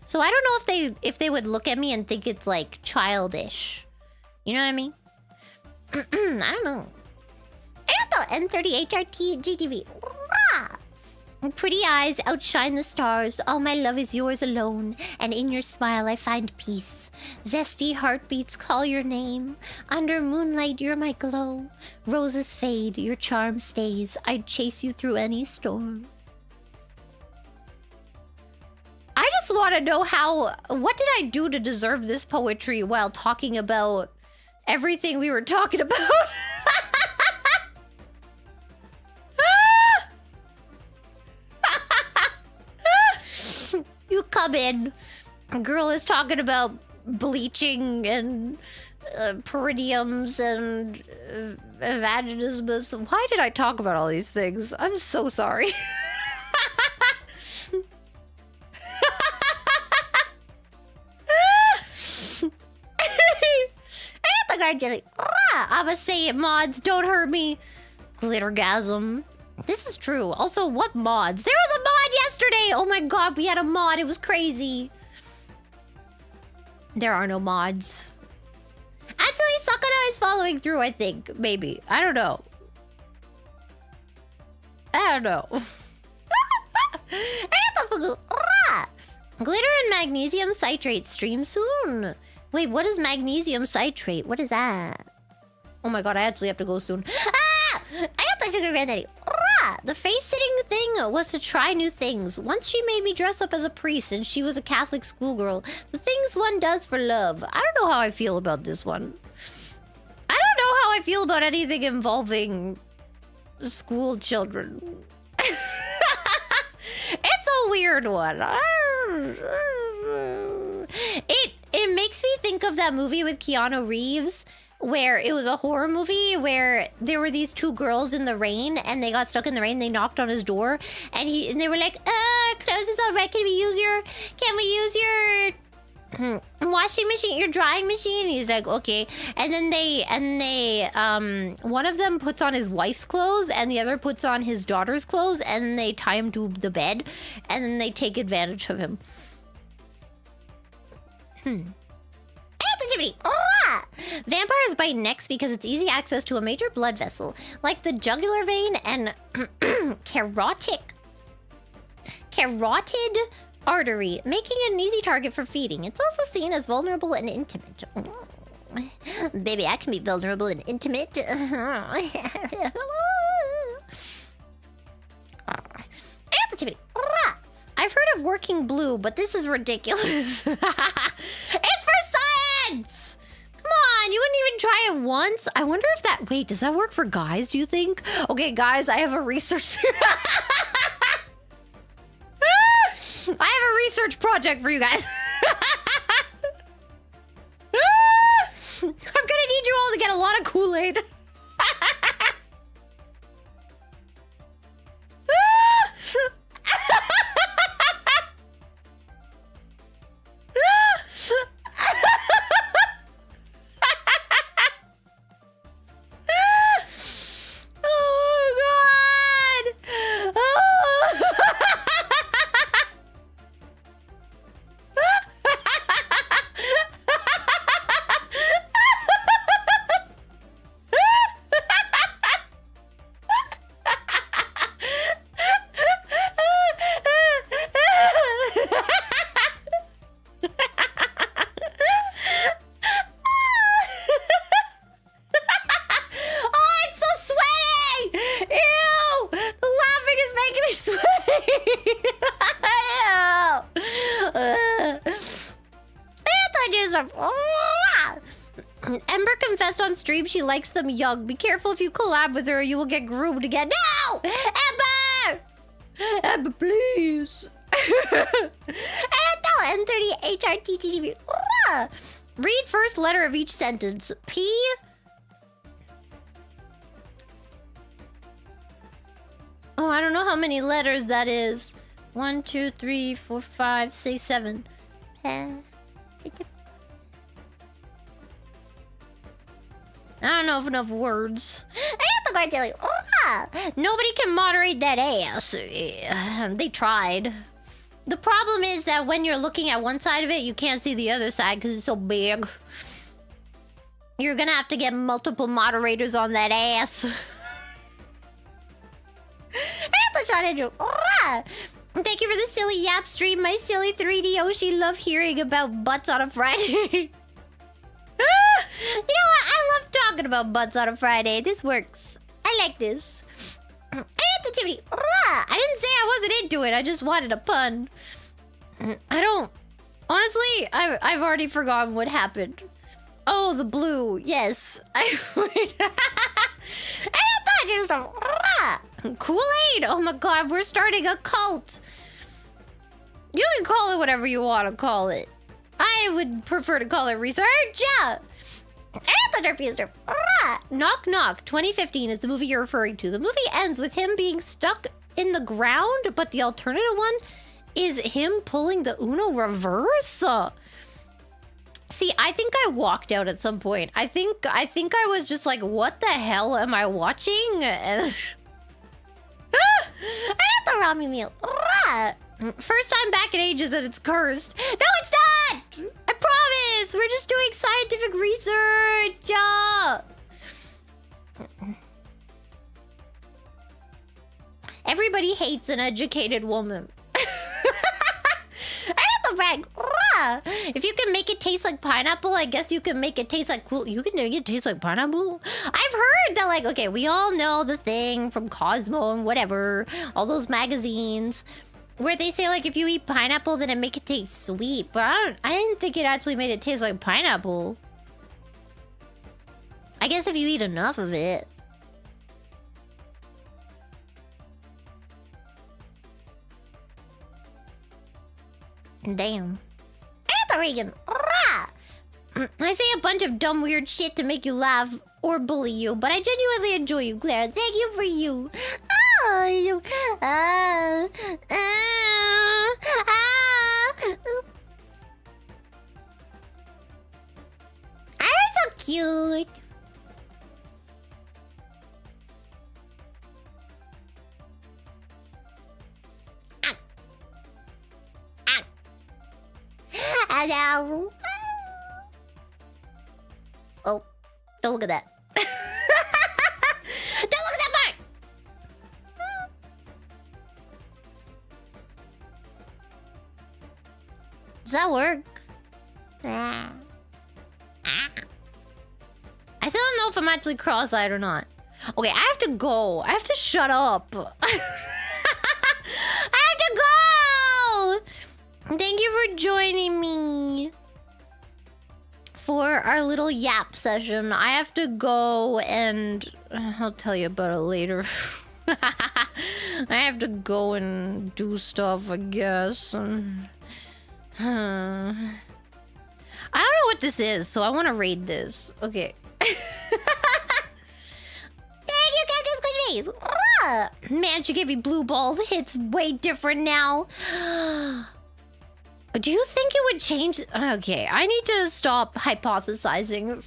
Speaker 2: So I don't know if they would look at me and think it's, like, childish. You know what I mean? I don't know. N30 HRT GTV. Pretty eyes outshine the stars. All my love is yours alone. And in your smile I find peace. Zesty heartbeats call your name. Under moonlight you're my glow. Roses fade, your charm stays. I'd chase you through any storm. I just want to know what did I do to deserve this poetry while talking about everything we were talking about? You come in. A girl is talking about bleaching and peridiums and vaginismus. Why did I talk about all these things? I'm so sorry. I'ma say it, mods. Don't hurt me. Glittergasm. This is true. Also, what mods? There was a mod yesterday! Oh my god, we had a mod. It was crazy. There are no mods. Actually, Sakana is following through, I think. Maybe. I don't know. Glitter and magnesium citrate stream soon. Wait, what is magnesium citrate? What is that? Oh my god, I actually have to go soon. Ah! I got the sugar granddaddy. The face-sitting thing was to try new things. Once she made me dress up as a priest and she was a Catholic schoolgirl. The things one does for love. I don't know how I feel about this one. I don't know how I feel about anything involving school children. It's a weird one. It makes me think of that movie with Keanu Reeves where it was a horror movie where there were these two girls in the rain and they got stuck in the rain. They knocked on his door and they were like, clothes is all right. Can we use your washing machine, your drying machine? And he's like, okay. And then they one of them puts on his wife's clothes and the other puts on his daughter's clothes and they tie him to the bed and then they take advantage of him. Vampires bite necks because it's easy access to a major blood vessel, like the jugular vein and carotid artery, making it an easy target for feeding. It's also seen as vulnerable and intimate. Baby, I can be vulnerable and intimate. I've heard of working blue, but this is ridiculous. It's for science! Come on, you wouldn't even try it once? I wonder if that... Wait, does that work for guys, do you think? Okay, guys, I have a research... I have a research project for you guys. I'm gonna need you all to get a lot of Kool-Aid. Ember confessed on stream she likes them young. Be careful if you collab with her, you will get groomed again. No! Ember! Ember, please. N30 HRTTV. Read first letter of each sentence. P. Oh, I don't know how many letters that is. 1, 2, 3, 4, 5, 6, 7. I don't know if enough words. Nobody can moderate that ass. They tried. The problem is that when you're looking at one side of it, you can't see the other side because it's so big. You're gonna have to get multiple moderators on that ass. Thank you for the silly yap stream, my silly 3D Oshi. Love hearing about butts on a Friday. You know what? I love talking about butts on a Friday. This works. I like this. I didn't say I wasn't into it. I just wanted a pun. I don't... Honestly, I've already forgotten what happened. Oh, the blue. Yes. I thought you just... Kool-Aid! Oh my god, we're starting a cult! You can call it whatever you want to call it. I would prefer to call it research! Knock Knock 2015 is the movie you're referring to. The movie ends with him being stuck in the ground, but the alternative one is him pulling the Uno reverse. See, I think I walked out at some point. I think I was just like, what the hell am I watching? And I got the ramen meal. First time back in ages and it's cursed. No, it's not! I promise! We're just doing scientific research! Everybody hates an educated woman. I got the bag. If you can make it taste like pineapple, I guess you can make it taste like cool. You can make it taste like pineapple? I've heard that, like, okay, we all know the thing from Cosmo and whatever, all those magazines, where they say, like, if you eat pineapple, then it make it taste sweet. But I didn't think it actually made it taste like pineapple. I guess if you eat enough of it. Damn. Regan. I say a bunch of dumb, weird shit to make you laugh or bully you, but I genuinely enjoy you, Claire. Thank you for you. Oh, I'm so cute. Hello. Oh, don't look at that. Don't look at that part. Does that work? I still don't know if I'm actually cross-eyed or not. Okay, I have to go. I have to shut up. I have to go! Thank you for joining me for our little yap session. I have to go and I'll tell you about it later. I have to go and do stuff, I guess. I don't know what this is, so I want to raid this. Okay. Thank you, Captain Squid Face. Man, she gave me blue balls. It's way different now. Do you think it would change? Okay, I need to stop hypothesizing.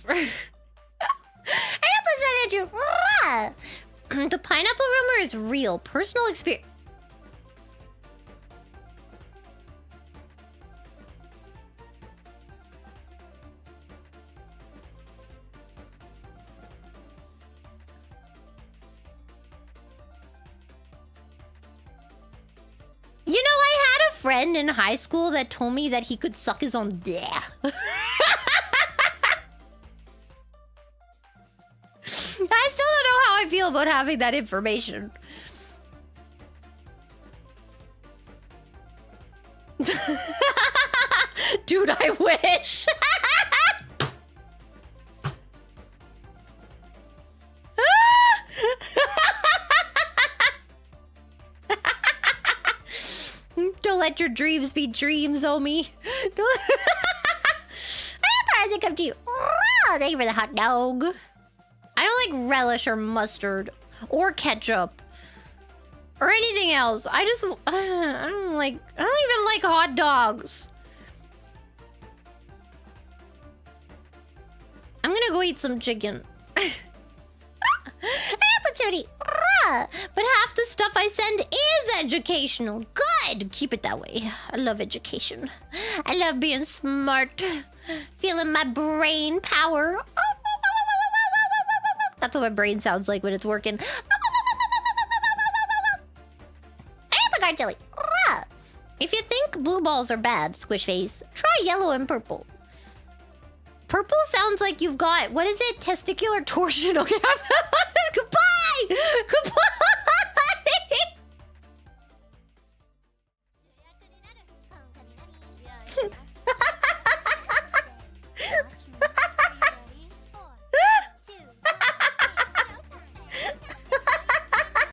Speaker 2: The pineapple rumor is real. Personal experience. You know, I had a friend in high school that told me that he could suck his own dick. I still don't know how I feel about having that information. Dude, I wish. Don't let your dreams be dreams, homie. they come to you. Ah, thank you for the hot dog. I don't like relish or mustard or ketchup or anything else. I don't even like hot dogs. I'm gonna go eat some chicken. But half the stuff I send is educational. Good! Keep it that way. I love education. I love being smart. Feeling my brain power. That's what my brain sounds like when it's working. Chili. If you think blue balls are bad, Squish Face, try yellow and purple. Purple sounds like you've got, what is it? Testicular torsion. Okay. Goodbye! Goodbye!